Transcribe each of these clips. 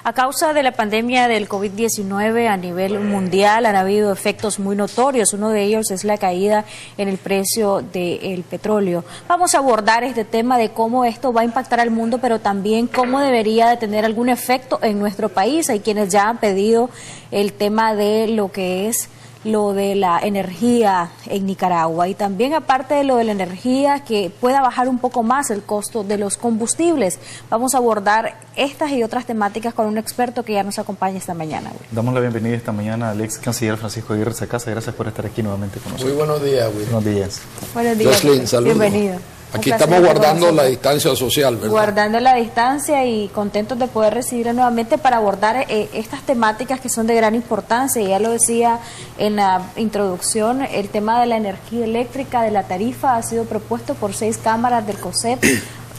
A causa de la pandemia del COVID-19 a nivel mundial han habido efectos muy notorios. Uno de ellos es la caída en el precio del petróleo. Vamos a abordar este tema de cómo esto va a impactar al mundo, pero también cómo debería de tener algún efecto en nuestro país. Hay quienes ya han pedido el tema de lo que es lo de la energía en Nicaragua y también aparte de lo de la energía que pueda bajar un poco más el costo de los combustibles. Vamos a abordar estas y otras temáticas con un experto que ya nos acompaña esta mañana. Damos la bienvenida esta mañana al ex canciller Francisco Aguirre Sacasa. Gracias por estar aquí nuevamente con nosotros. Muy buenos días, Will. Buenos días. Buenos días. Jocelyn, saludos. Bienvenido. Aquí estamos guardando la distancia social, ¿verdad? Guardando la distancia y contentos de poder recibirla nuevamente para abordar estas temáticas que son de gran importancia. Ya lo decía en la introducción, el tema de la energía eléctrica, de la tarifa, ha sido propuesto por 6 cámaras del COSEP,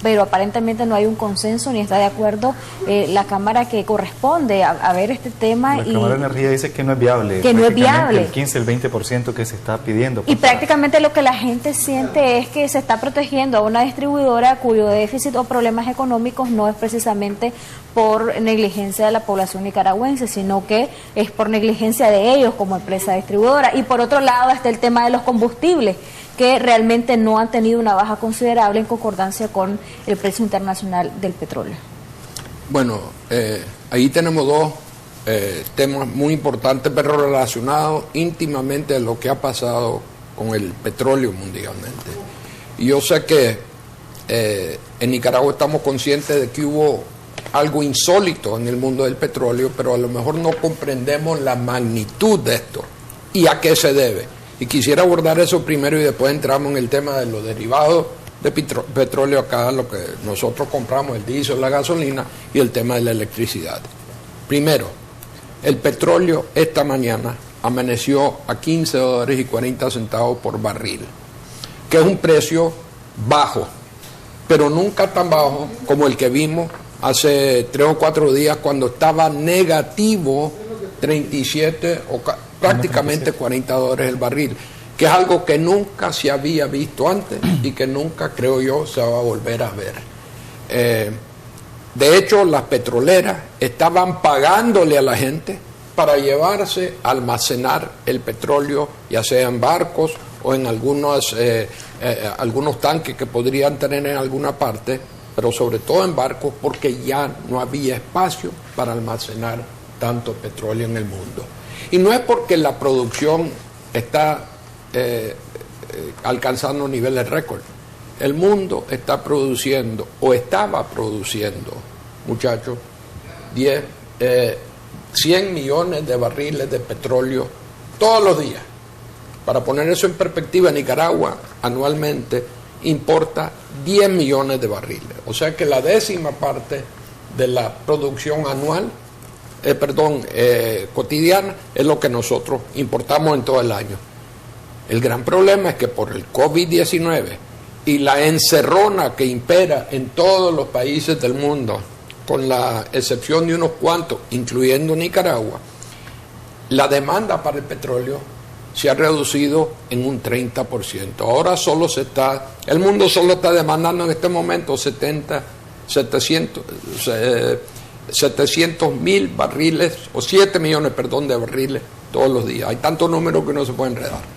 pero aparentemente no hay un consenso ni está de acuerdo la Cámara que corresponde a ver este tema. La Cámara de Energía dice que no es viable. Que no es viable. El 15, el 20% que se está pidiendo. Y prácticamente lo que la gente siente es que se está protegiendo a una distribuidora cuyo déficit o problemas económicos no es precisamente por negligencia de la población nicaragüense, sino que es por negligencia de ellos como empresa distribuidora. Y por otro lado está el tema de los combustibles, que realmente no han tenido una baja considerable en concordancia con el precio internacional del petróleo. Bueno, ahí tenemos dos temas muy importantes, pero relacionados íntimamente a lo que ha pasado con el petróleo mundialmente. Y yo sé que en Nicaragua estamos conscientes de que hubo algo insólito en el mundo del petróleo, pero a lo mejor no comprendemos la magnitud de esto y a qué se debe. Y quisiera abordar eso primero y después entramos en el tema de los derivados de petróleo acá, lo que nosotros compramos, el diésel, la gasolina y el tema de la electricidad. Primero, el petróleo esta mañana amaneció a $15.40 por barril, que es un precio bajo, pero nunca tan bajo como el que vimos hace 3 o 4 días cuando estaba negativo 37 o prácticamente $40 el barril, que es algo que nunca se había visto antes y que nunca, creo yo, se va a volver a ver. De hecho, las petroleras estaban pagándole a la gente para llevarse a almacenar el petróleo, ya sea en barcos o en algunos tanques que podrían tener en alguna parte, pero sobre todo en barcos, porque ya no había espacio para almacenar tanto petróleo en el mundo. Y no es porque la producción está alcanzando niveles récord. El mundo está produciendo, o estaba produciendo, muchachos, 100 millones de barriles de petróleo todos los días. Para poner eso en perspectiva, Nicaragua anualmente importa 10 millones de barriles. O sea que la 10ª parte de la producción anual cotidiana es lo que nosotros importamos en todo el año. El gran problema es que por el COVID-19 y la encerrona que impera en todos los países del mundo, con la excepción de unos cuantos, incluyendo Nicaragua, la demanda para el petróleo se ha reducido en un 30%. Ahora el mundo solo está demandando en este momento 700.000 barriles, o 7 millones, de barriles todos los días. Hay tantos números que no se pueden enredar.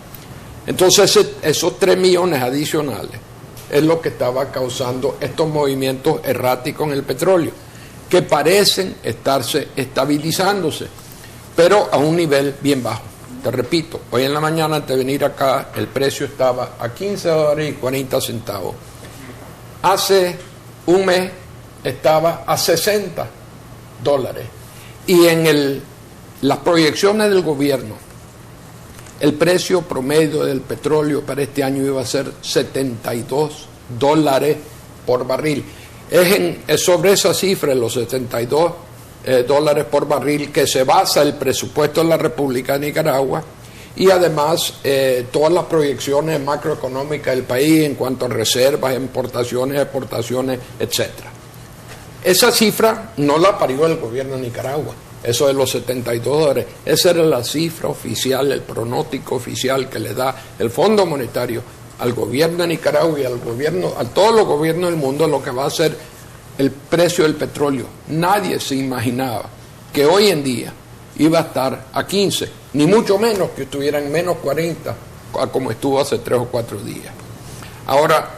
Entonces, esos 3 millones adicionales es lo que estaba causando estos movimientos erráticos en el petróleo, que parecen estarse estabilizándose, pero a un nivel bien bajo. Te repito, hoy en la mañana antes de venir acá, el precio estaba a $15.40. Hace un mes estaba a $60. Y en las proyecciones del gobierno, el precio promedio del petróleo para este año iba a ser $72 por barril. Es sobre esa cifra, los $72 por barril, que se basa el presupuesto de la República de Nicaragua y además todas las proyecciones macroeconómicas del país en cuanto a reservas, importaciones, exportaciones, etcétera. Esa cifra no la parió el gobierno de Nicaragua, eso de los $72, esa era la cifra oficial, el pronóstico oficial que le da el Fondo Monetario al gobierno de Nicaragua y a todos los gobiernos del mundo, lo que va a ser el precio del petróleo. Nadie se imaginaba que hoy en día iba a estar a 15, ni mucho menos que estuviera en menos 40, como estuvo hace 3 o 4 días. Ahora,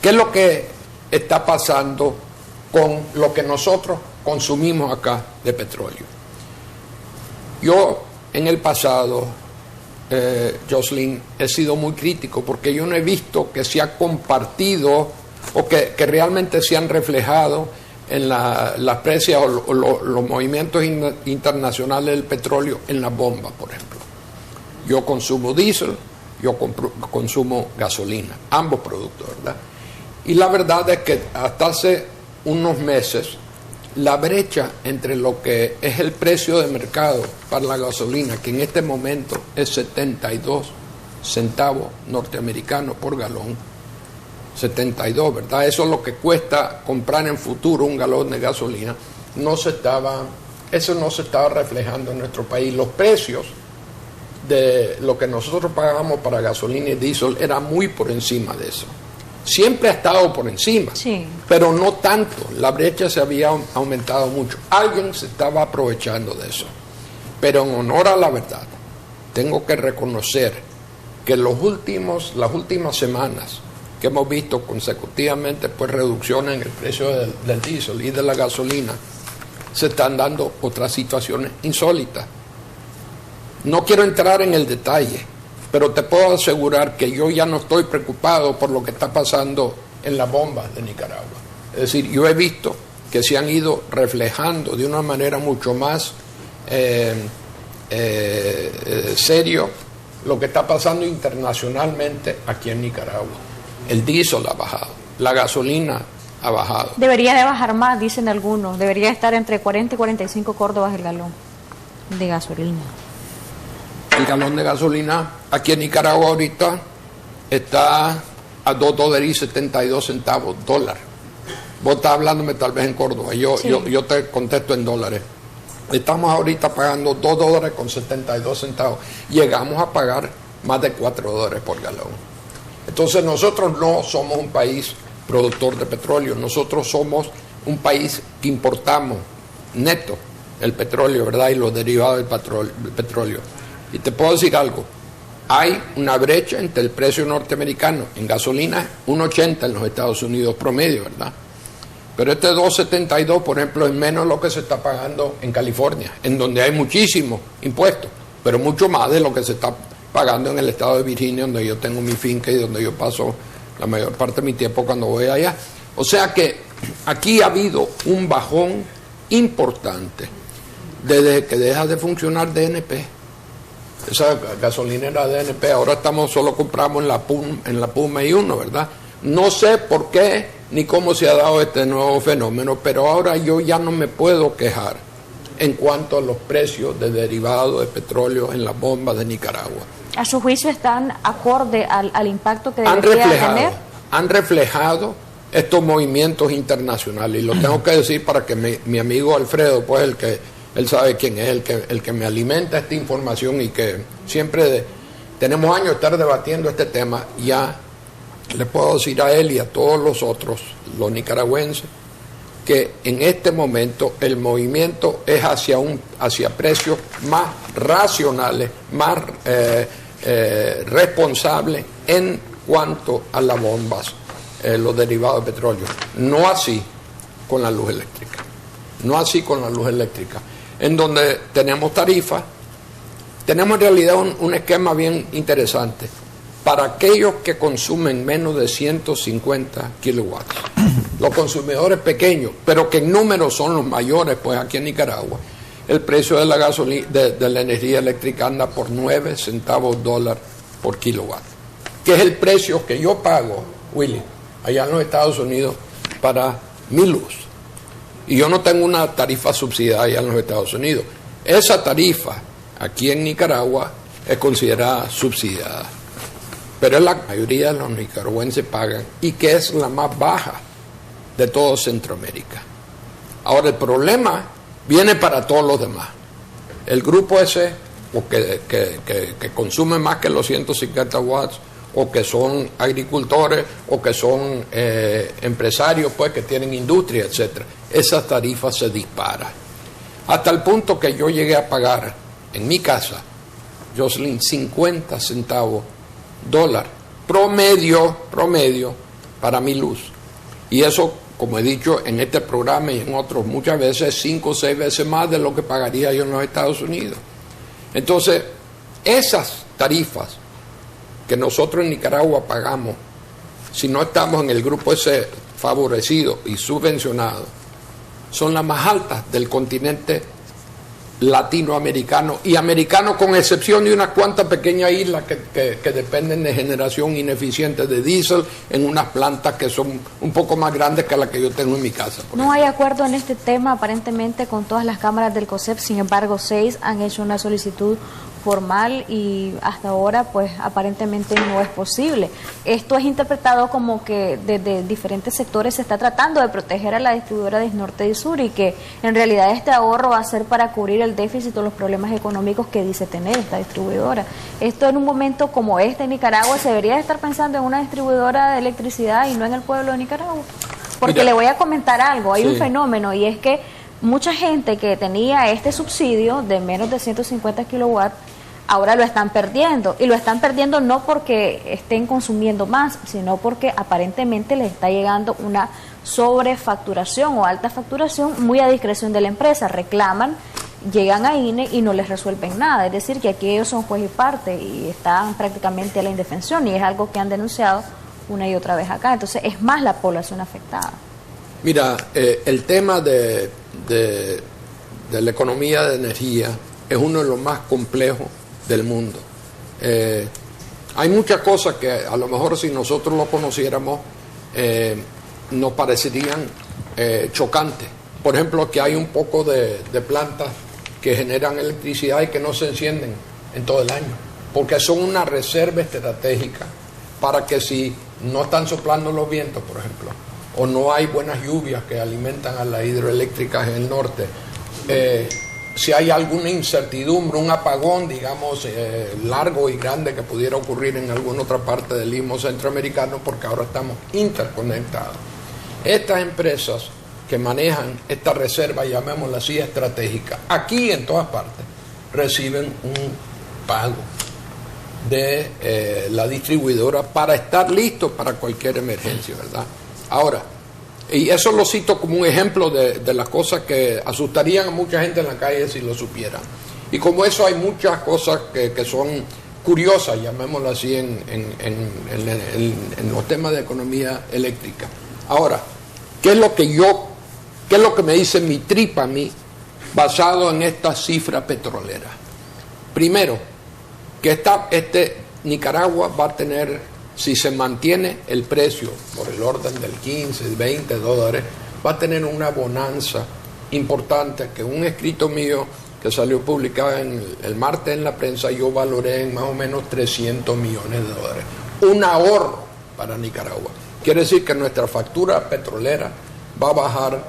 ¿qué es lo que está pasando con lo que nosotros consumimos acá de petróleo? Yo en el pasado, Jocelyn, he sido muy crítico porque yo no he visto que se ha compartido o que realmente se han reflejado en las precios o los movimientos internacionales del petróleo en las bombas, por ejemplo. Yo consumo diésel, yo consumo gasolina, ambos productos, ¿verdad? Y la verdad es que hasta hace unos meses la brecha entre lo que es el precio de mercado para la gasolina, que en este momento es 72 centavos norteamericanos por galón, 72, ¿verdad? Eso es lo que cuesta comprar en futuro un galón de gasolina. Eso no se estaba reflejando en nuestro país. Los precios de lo que nosotros pagamos para gasolina y diésel era muy por encima de eso. Siempre ha estado por encima, sí, pero no tanto. La brecha se había aumentado mucho. Alguien se estaba aprovechando de eso. Pero en honor a la verdad, tengo que reconocer que las últimas semanas que hemos visto consecutivamente pues reducciones en el precio del diésel y de la gasolina, se están dando otras situaciones insólitas. No quiero entrar en el detalle, pero te puedo asegurar que yo ya no estoy preocupado por lo que está pasando en las bombas de Nicaragua. Es decir, yo he visto que se han ido reflejando de una manera mucho más serio lo que está pasando internacionalmente aquí en Nicaragua. El diésel ha bajado, la gasolina ha bajado. Debería de bajar más, dicen algunos. Debería estar entre 40 y 45 córdobas el galón de gasolina. El galón de gasolina aquí en Nicaragua ahorita está a $2.72 dólar. Vos estás hablándome tal vez en Córdoba, yo te contesto en dólares. Estamos ahorita pagando $2.72. Llegamos a pagar más de $4 por galón. Entonces nosotros no somos un país productor de petróleo, nosotros somos un país que importamos neto el petróleo, ¿verdad? Y los derivados del petróleo. Y te puedo decir algo, hay una brecha entre el precio norteamericano en gasolina, 1.80 en los Estados Unidos promedio, ¿verdad? Pero este 2.72, por ejemplo, es menos lo que se está pagando en California, en donde hay muchísimos impuestos, pero mucho más de lo que se está pagando en el estado de Virginia, donde yo tengo mi finca y donde yo paso la mayor parte de mi tiempo cuando voy allá. O sea que aquí ha habido un bajón importante desde que deja de funcionar DNP. Esa gasolinera DNP, ahora solo compramos en la Puma y uno, ¿verdad? No sé por qué ni cómo se ha dado este nuevo fenómeno, pero ahora yo ya no me puedo quejar en cuanto a los precios de derivados de petróleo en las bombas de Nicaragua. ¿A su juicio están acorde al impacto que debería tener? Han reflejado estos movimientos internacionales, y lo tengo que decir para que mi amigo Alfredo, pues él sabe quién es, el que me alimenta esta información y que siempre tenemos años de estar debatiendo este tema. Ya le puedo decir a él y a todos los otros, los nicaragüenses, que en este momento el movimiento es hacia precios más racionales, más responsables en cuanto a las bombas, los derivados de petróleo. No así con la luz eléctrica. No así con la luz eléctrica, en donde tenemos tarifas, tenemos en realidad un esquema bien interesante. Para aquellos que consumen menos de 150 kilowatts, los consumidores pequeños, pero que en número son los mayores, pues aquí en Nicaragua, el precio de la gasolina, de la energía eléctrica anda por 9 centavos dólar por kilowatt, que es el precio que yo pago, Willy, allá en los Estados Unidos para mi luz. Y yo no tengo una tarifa subsidiada allá en los Estados Unidos. Esa tarifa aquí en Nicaragua es considerada subsidiada, pero es la mayoría de los nicaragüenses pagan, y que es la más baja de todo Centroamérica. Ahora el problema viene para todos los demás. El grupo ese, o que consume más que los 150 watts, o que son agricultores, o que son empresarios, pues que tienen industria, etcétera. Esas tarifas se disparan. hasta el punto que yo llegué a pagar en mi casa, Jocelyn, 50 centavos dólar promedio para mi luz. Y eso, como he dicho en este programa y en otros muchas veces, 5 o 6 veces más de lo que pagaría yo en los Estados Unidos. Entonces, esas tarifas que nosotros en Nicaragua pagamos, si no estamos en el grupo ese favorecido y subvencionado, son las más altas del continente latinoamericano y americano, con excepción de unas cuantas pequeñas islas que dependen de generación ineficiente de diésel en unas plantas que son un poco más grandes que las que yo tengo en mi casa. No hay acuerdo en este tema aparentemente con todas las cámaras del COSEP, sin embargo 6 han hecho una solicitud formal y hasta ahora pues aparentemente no es posible. Esto es interpretado como que desde diferentes sectores se está tratando de proteger a la distribuidora de Norte y Sur, y que en realidad este ahorro va a ser para cubrir el déficit o los problemas económicos que dice tener esta distribuidora. Esto en un momento como este en Nicaragua se debería estar pensando en una distribuidora de electricidad y no en el pueblo de Nicaragua. Porque mira, le voy a comentar algo, hay un fenómeno, y es que mucha gente que tenía este subsidio de menos de 150 kilowatts ahora lo están perdiendo, y lo están perdiendo no porque estén consumiendo más, sino porque aparentemente les está llegando una sobrefacturación o alta facturación muy a discreción de la empresa. Reclaman, llegan a INE y no les resuelven nada, es decir que aquí ellos son juez y parte y están prácticamente a la indefensión, y es algo que han denunciado una y otra vez acá. Entonces es más la población afectada. Mira, el tema de la economía de energía es uno de los más complejos del mundo. Hay muchas cosas que a lo mejor si nosotros lo conociéramos nos parecerían chocantes. Por ejemplo, que hay un poco de plantas que generan electricidad y que no se encienden en todo el año, porque son una reserva estratégica para que si no están soplando los vientos, por ejemplo, o no hay buenas lluvias que alimentan a las hidroeléctricas en el norte, si hay alguna incertidumbre, un apagón, digamos, largo y grande que pudiera ocurrir en alguna otra parte del istmo centroamericano, porque ahora estamos interconectados. Estas empresas que manejan esta reserva, llamémosla así, estratégica, aquí en todas partes, reciben un pago de la distribuidora para estar listos para cualquier emergencia, ¿verdad? Ahora, y eso lo cito como un ejemplo de las cosas que asustarían a mucha gente en la calle si lo supieran. Y como eso hay muchas cosas que son curiosas, llamémoslo así, en los temas de economía eléctrica. Ahora, ¿qué es lo que me dice mi tripa a mí, basado en esta cifra petrolera? Primero, que Nicaragua va a tener, si se mantiene el precio por el orden del 15, 20 dólares, va a tener una bonanza importante, que un escrito mío que salió publicado el martes en la prensa, yo valoré en más o menos 300 millones de dólares. Un ahorro para Nicaragua. Quiere decir que nuestra factura petrolera va a bajar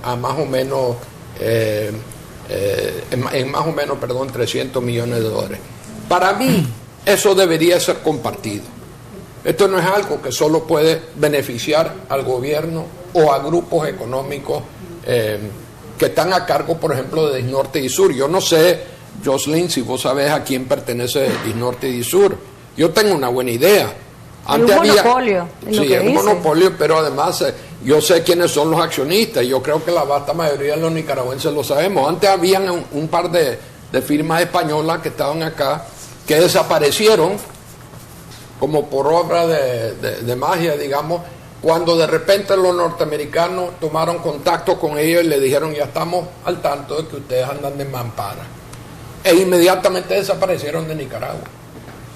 a más o menos, en más o menos, 300 millones de dólares. Para mí, eso debería ser compartido. Esto no es algo que solo puede beneficiar al gobierno o a grupos económicos que están a cargo, por ejemplo, de Disnorte y Sur. Yo no sé, Jocelyn, si vos sabés a quién pertenece Disnorte y Sur. Yo tengo una buena idea. Antes un monopolio. Sí, es un monopolio, pero además yo sé quiénes son los accionistas. Yo creo que la vasta mayoría de los nicaragüenses lo sabemos. Antes habían un par de firmas españolas que estaban acá, que desaparecieron como por obra de magia, digamos, cuando de repente los norteamericanos tomaron contacto con ellos y le dijeron: ya estamos al tanto de que ustedes andan de mampara. E inmediatamente desaparecieron de Nicaragua.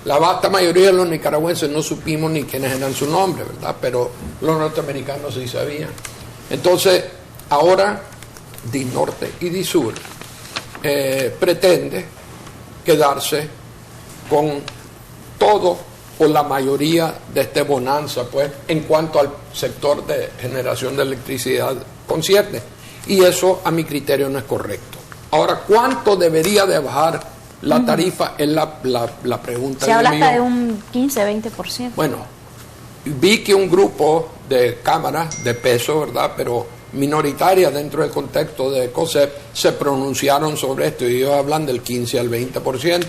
La vasta mayoría de los nicaragüenses no supimos ni quiénes eran su nombre, ¿verdad? Pero los norteamericanos sí sabían. Entonces, ahora Disnorte y Disur pretende quedarse con todo o la mayoría de este bonanza, pues, en cuanto al sector de generación de electricidad concierne. Y eso, a mi criterio, no es correcto. Ahora, ¿cuánto debería de bajar la tarifa? Es la pregunta. Se habla hasta de un 15-20%. Bueno, vi que un grupo de cámaras de peso, ¿verdad?, pero minoritarias dentro del contexto de COSEP se pronunciaron sobre esto y ellos hablan del 15 al 20%.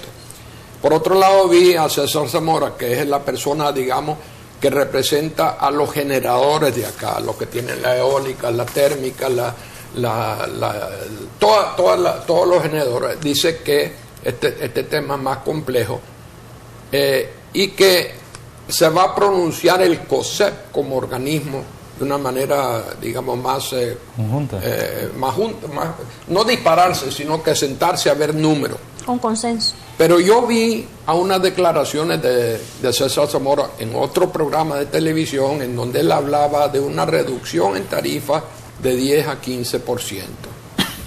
Por otro lado, vi a César Zamora, que es la persona, digamos, que representa a los generadores de acá, los que tienen la eólica, la térmica, todos los generadores. Dice que este tema es más complejo y que se va a pronunciar el COSEP como organismo de una manera, digamos, más conjunta. No dispararse, sino que sentarse a ver números. Con consenso. Pero yo vi a unas declaraciones de César Zamora en otro programa de televisión en donde él hablaba de una reducción en tarifas de 10 a 15%.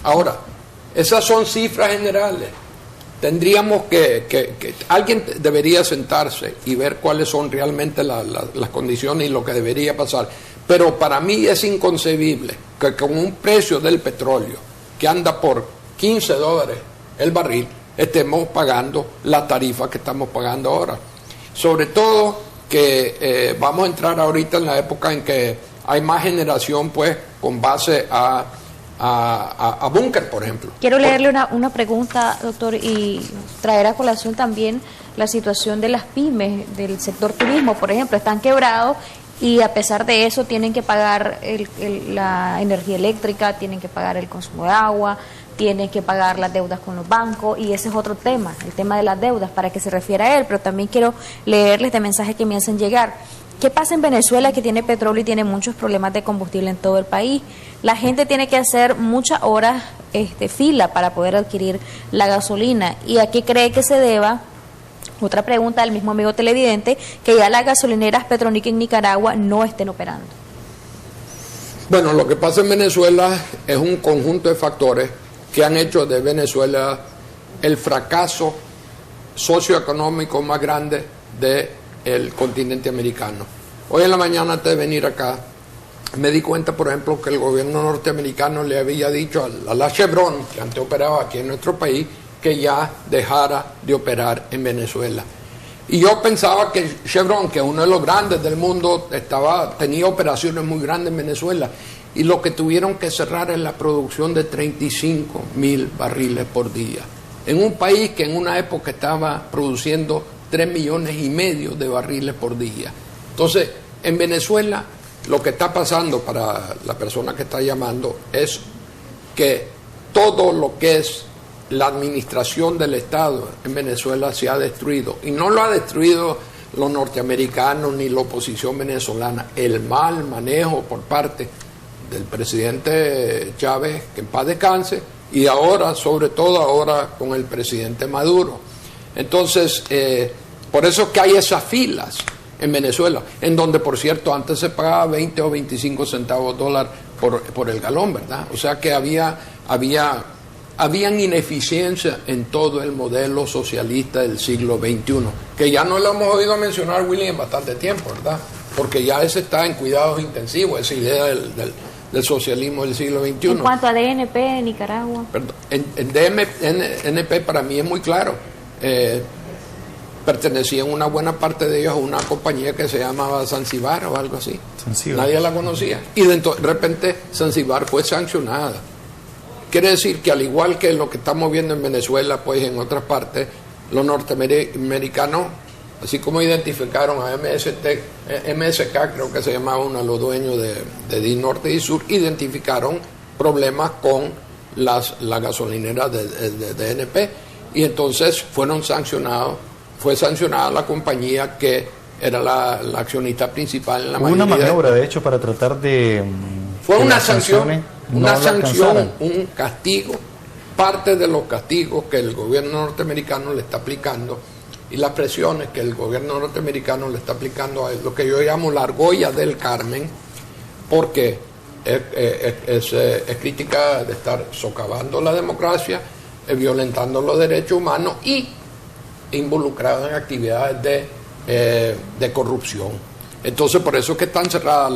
Ahora, esas son cifras generales. Tendríamos que alguien debería sentarse y ver cuáles son realmente las condiciones y lo que debería pasar. Pero para mí es inconcebible que con un precio del petróleo que anda por $15 el barril, estemos pagando la tarifa que estamos pagando ahora. Sobre todo que vamos a entrar ahorita en la época en que hay más generación, pues, con base a búnker, por ejemplo. Quiero leerle una pregunta, doctor, y traer a colación también la situación de las pymes, del sector turismo, por ejemplo, están quebrados y a pesar de eso tienen que pagar la energía eléctrica, tienen que pagar el consumo de agua, tienen que pagar las deudas con los bancos, y ese es otro tema, el tema de las deudas, para que se refiera a él, pero también quiero leerles este mensaje que me hacen llegar. ¿Qué pasa en Venezuela, que tiene petróleo y tiene muchos problemas de combustible en todo el país? La gente tiene que hacer muchas horas fila para poder adquirir la gasolina. ¿Y a qué cree que se deba? Otra pregunta del mismo amigo televidente, que ya las gasolineras Petronica en Nicaragua no estén operando. Bueno, lo que pasa en Venezuela es un conjunto de factores que han hecho de Venezuela el fracaso socioeconómico más grande del continente americano. Hoy en la mañana, antes de venir acá, me di cuenta, por ejemplo, que el gobierno norteamericano le había dicho a la Chevron, que antes operaba aquí en nuestro país, que ya dejara de operar en Venezuela. Y yo pensaba que Chevron, que es uno de los grandes del mundo, tenía operaciones muy grandes en Venezuela, y lo que tuvieron que cerrar es la producción de 35,000 barriles por día, en un país que en una época estaba produciendo 3,5 millones de barriles por día. Entonces, en Venezuela, lo que está pasando, para la persona que está llamando, es que todo lo que es la administración del Estado en Venezuela se ha destruido, y no lo ha destruido los norteamericanos ni la oposición venezolana, el mal manejo por parte del presidente Chávez, que en paz descanse, y ahora, sobre todo ahora, con el presidente Maduro. Entonces, por eso es que hay esas filas en Venezuela, en donde, por cierto, antes se pagaba 20 o 25 centavos dólar por el galón, ¿verdad? O sea que habían ineficiencia en todo el modelo socialista del siglo XXI, que ya no lo hemos oído mencionar, Willy, en bastante tiempo, ¿verdad? Porque ya ese está en cuidados intensivos, esa idea del socialismo del siglo XXI. En cuanto a DNP en Nicaragua. Perdón, en DNP para mí es muy claro. Pertenecían una buena parte de ellos a una compañía que se llamaba Zanzibar o algo así. Zanzibar. Nadie la conocía. Y de repente Zanzibar fue sancionada. Quiere decir que, al igual que lo que estamos viendo en Venezuela, pues en otras partes, los norteamericanos, así como identificaron a MSK, creo que se llamaba uno de los dueños de DIN Norte y Sur, identificaron problemas con las gasolineras de DNP, y entonces fue sancionada la compañía que era la accionista principal en la mayoría. Hubo una maniobra, de hecho, para tratar de... Fue una sanción, un castigo, parte de los castigos que el gobierno norteamericano le está aplicando, y las presiones que el gobierno norteamericano le está aplicando a lo que yo llamo la argolla del Carmen, porque es crítica de estar socavando la democracia, violentando los derechos humanos y involucrado en actividades de corrupción. Entonces, por eso es que están cerradas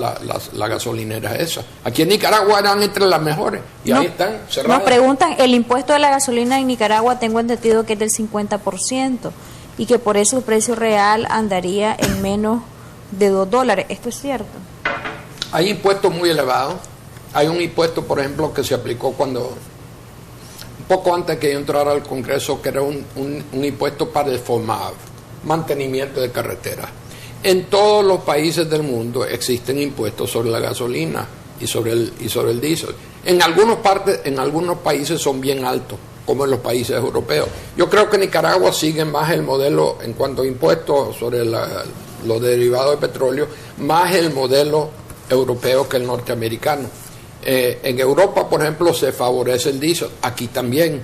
las gasolineras esas. Aquí en Nicaragua eran entre las mejores y ahí están cerradas. Nos preguntan, el impuesto de la gasolina en Nicaragua tengo entendido que es del 50% y que por eso el precio real andaría en menos de $2. ¿Esto es cierto? Hay impuestos muy elevados hay un impuesto, por ejemplo, que se aplicó cuando, un poco antes que yo entrara al Congreso, que era un impuesto para el FOMAV, mantenimiento de carreteras. En todos los países del mundo existen impuestos sobre la gasolina y sobre el diésel. En algunos países son bien altos, como en los países europeos. Yo creo que Nicaragua sigue más el modelo, en cuanto a impuestos sobre los derivados de petróleo, más el modelo europeo que el norteamericano. En Europa, por ejemplo, se favorece el diésel, aquí también.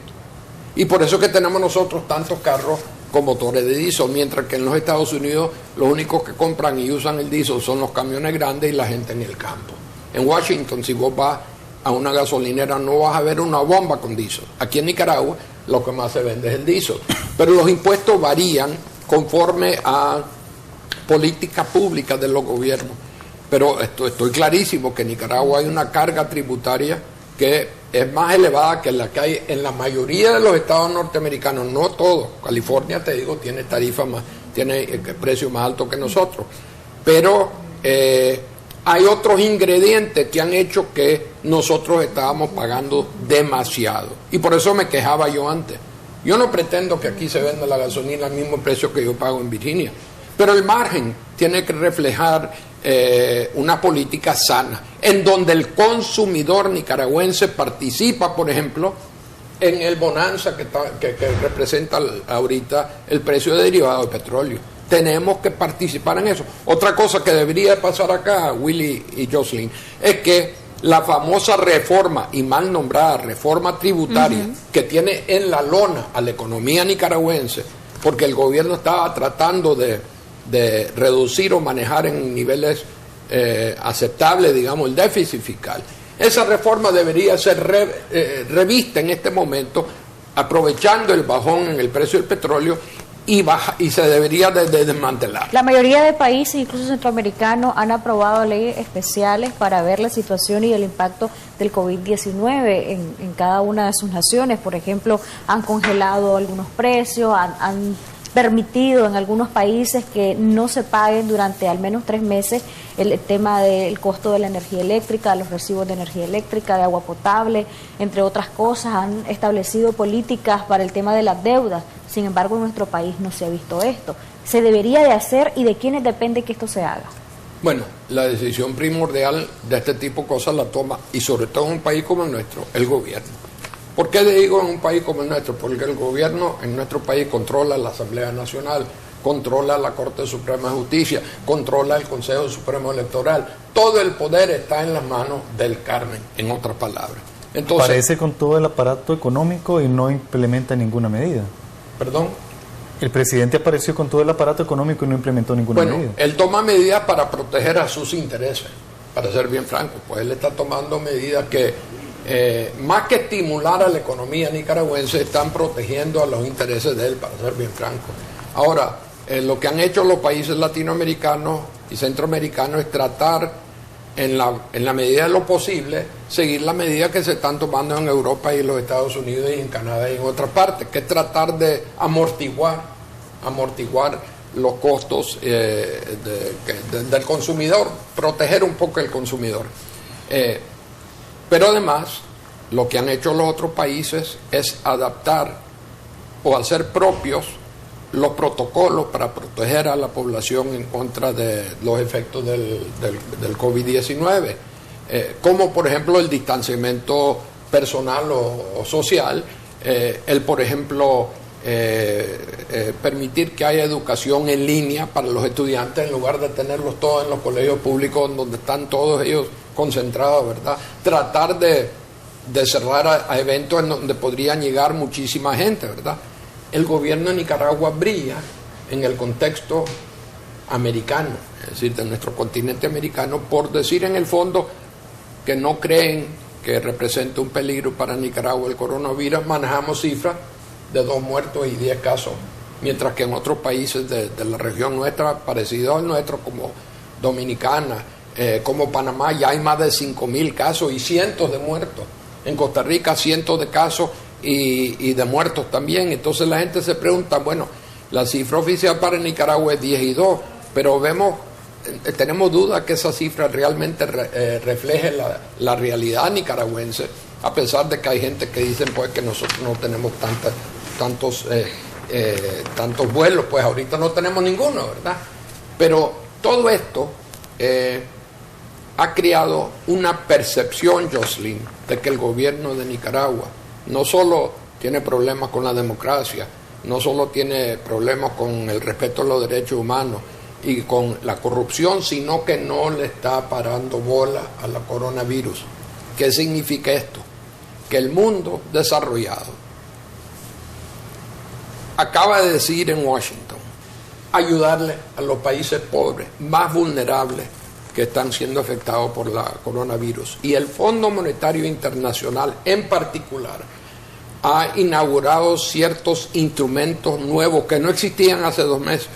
Y por eso que tenemos nosotros tantos carros con motores de diésel, mientras que en los Estados Unidos los únicos que compran y usan el diésel son los camiones grandes y la gente en el campo. En Washington, si vos vas a una gasolinera, no vas a ver una bomba con diésel. Aquí en Nicaragua lo que más se vende es el diésel. Pero los impuestos varían conforme a políticas públicas de los gobiernos. Pero estoy clarísimo que en Nicaragua hay una carga tributaria que es más elevada que la que hay en la mayoría de los estados norteamericanos, no todos. California, te digo, tiene tiene precio más alto que nosotros. Pero hay otros ingredientes que han hecho que nosotros estábamos pagando demasiado. Y por eso me quejaba yo antes. Yo no pretendo que aquí se venda la gasolina al mismo precio que yo pago en Virginia. Pero el margen tiene que reflejar una política sana, en donde el consumidor nicaragüense participa, por ejemplo, en el bonanza que representa ahorita el precio de derivados de petróleo. Tenemos que participar en eso. Otra cosa que debería pasar acá, Willy y Jocelyn, es que la famosa reforma, y mal nombrada reforma tributaria, que tiene en la lona a la economía nicaragüense, porque el gobierno estaba tratando de reducir o manejar en niveles aceptables, digamos, el déficit fiscal. Esa reforma debería ser revista en este momento, aprovechando el bajón en el precio del petróleo, y se debería de desmantelar. La mayoría de países, incluso centroamericanos, han aprobado leyes especiales para ver la situación y el impacto del COVID-19 en cada una de sus naciones. Por ejemplo, han congelado algunos precios, han permitido en algunos países que no se paguen durante al menos 3 meses el tema del costo de la energía eléctrica, los recibos de energía eléctrica, de agua potable, entre otras cosas. Han establecido políticas para el tema de las deudas. Sin embargo, en nuestro país no se ha visto esto. ¿Se debería de hacer y de quiénes depende que esto se haga? Bueno, la decisión primordial de este tipo de cosas la toma, y sobre todo en un país como el nuestro, el gobierno. ¿Por qué le digo en un país como el nuestro? Porque el gobierno en nuestro país controla la Asamblea Nacional, controla la Corte Suprema de Justicia, controla el Consejo Supremo Electoral. Todo el poder está en las manos del Carmen, en otras palabras. Entonces, aparece con todo el aparato económico y no implementa ninguna medida. ¿Perdón? El presidente apareció con todo el aparato económico y no implementó ninguna medida. Bueno, él toma medidas para proteger a sus intereses, para ser bien franco. Pues él está tomando medidas que más que estimular a la economía nicaragüense, están protegiendo a los intereses de él, para ser bien franco. Ahora, lo que han hecho los países latinoamericanos y centroamericanos es tratar, en la medida de lo posible, seguir las medidas que se están tomando en Europa y en los Estados Unidos y en Canadá y en otras partes, que es tratar de amortiguar los costos del consumidor, proteger un poco el consumidor. Pero además, lo que han hecho los otros países es adaptar o hacer propios los protocolos para proteger a la población en contra de los efectos del COVID-19, como por ejemplo el distanciamiento personal o social, el por ejemplo permitir que haya educación en línea para los estudiantes en lugar de tenerlos todos en los colegios públicos donde están todos ellos concentrados, ¿verdad? Tratar de cerrar a eventos en donde podrían llegar muchísima gente, ¿verdad? El gobierno de Nicaragua brilla en el contexto americano, es decir, de nuestro continente americano, por decir en el fondo que no creen que represente un peligro para Nicaragua el coronavirus. Manejamos cifras de 2 muertos y 10 casos, mientras que en otros países de la región nuestra, parecidos al nuestro, como Dominicana, como Panamá, ya hay más de 5.000 casos y cientos de muertos. En Costa Rica, cientos de casos y de muertos también. Entonces la gente se pregunta, bueno, la cifra oficial para Nicaragua es 10 y 2, pero vemos tenemos dudas que esa cifra realmente refleje la realidad nicaragüense, a pesar de que hay gente que dicen pues que nosotros no tenemos tantos vuelos, pues ahorita no tenemos ninguno, ¿verdad? Pero todo esto ha creado una percepción, Jocelyn, de que el gobierno de Nicaragua no solo tiene problemas con la democracia, no solo tiene problemas con el respeto a los derechos humanos y con la corrupción, sino que no le está parando bola a la coronavirus. ¿Qué significa esto? Que el mundo desarrollado acaba de decidir en Washington ayudarle a los países pobres, más vulnerables, que están siendo afectados por la coronavirus. Y el Fondo Monetario Internacional en particular ha inaugurado ciertos instrumentos nuevos que no existían hace 2 meses,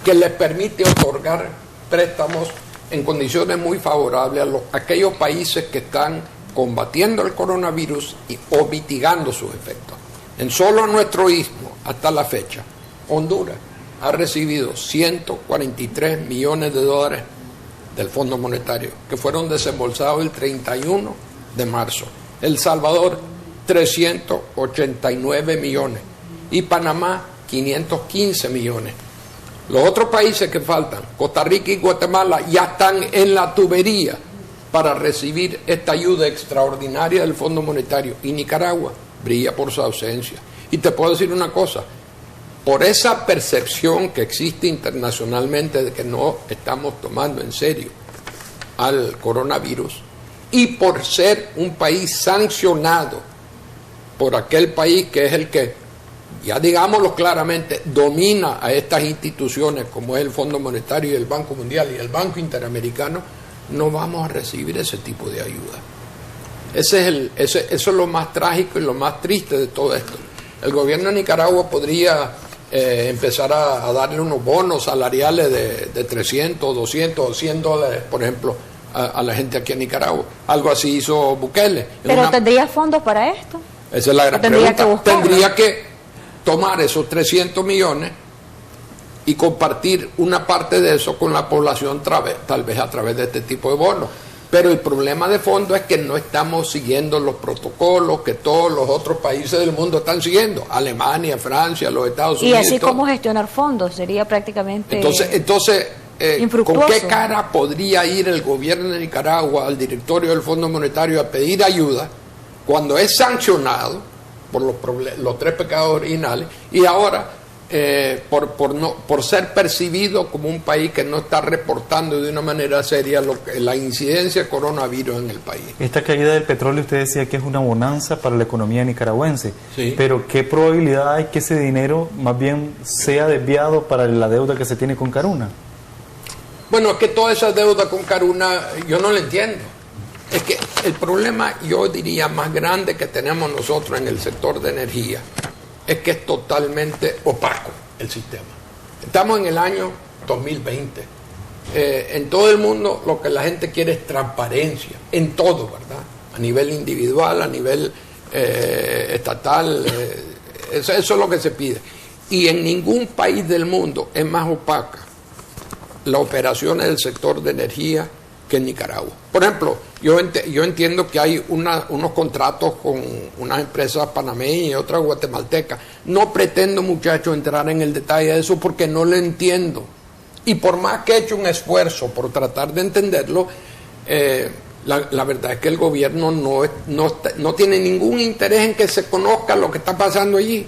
que les permite otorgar préstamos en condiciones muy favorables a aquellos países que están combatiendo el coronavirus o mitigando sus efectos. En solo nuestro istmo, hasta la fecha, Honduras ha recibido 143 millones de dólares del Fondo Monetario, que fueron desembolsados el 31 de marzo. El Salvador, 389 millones. Y Panamá, 515 millones. Los otros países que faltan, Costa Rica y Guatemala, ya están en la tubería para recibir esta ayuda extraordinaria del Fondo Monetario. Y Nicaragua brilla por su ausencia. Y te puedo decir una cosa, por esa percepción que existe internacionalmente de que no estamos tomando en serio al coronavirus, y por ser un país sancionado por aquel país que es el que, ya digámoslo claramente, domina a estas instituciones como es el Fondo Monetario y el Banco Mundial y el Banco Interamericano, no vamos a recibir ese tipo de ayuda. Eso es lo más trágico y lo más triste de todo esto. El gobierno de Nicaragua podría empezar a darle unos bonos salariales de 300, 200 o 100 dólares, por ejemplo, a la gente aquí en Nicaragua. Algo así hizo Bukele. ¿Pero tendría fondos para esto? Esa es la gran pregunta. Tendría que tomar esos 300 millones y compartir una parte de eso con la población, tal vez a través de este tipo de bonos. Pero el problema de fondo es que no estamos siguiendo los protocolos que todos los otros países del mundo están siguiendo. Alemania, Francia, los Estados Unidos. Y así como gestionar fondos, sería prácticamente Entonces ¿con qué cara podría ir el gobierno de Nicaragua al directorio del Fondo Monetario a pedir ayuda cuando es sancionado por los 3 pecados originales y ahora por ser percibido como un país que no está reportando de una manera seria la incidencia de coronavirus en el país? Esta caída del petróleo usted decía que es una bonanza para la economía nicaragüense, sí. Pero ¿qué probabilidad hay que ese dinero más bien sea desviado para la deuda que se tiene con Caruna? Bueno, es que toda esa deuda con Caruna yo no la entiendo. Es que el problema, yo diría, más grande que tenemos nosotros en el sector de energía es que es totalmente opaco el sistema. Estamos en el año 2020. En todo el mundo lo que la gente quiere es transparencia, en todo, ¿verdad? A nivel individual, a nivel estatal, eso es lo que se pide. Y en ningún país del mundo es más opaca las operaciones del sector de energía que en Nicaragua. Por ejemplo, yo entiendo que hay unos contratos con unas empresas panameñas y otras guatemaltecas. No pretendo, muchachos, entrar en el detalle de eso porque no lo entiendo. Y por más que he hecho un esfuerzo por tratar de entenderlo, la verdad es que el gobierno no tiene ningún interés en que se conozca lo que está pasando allí.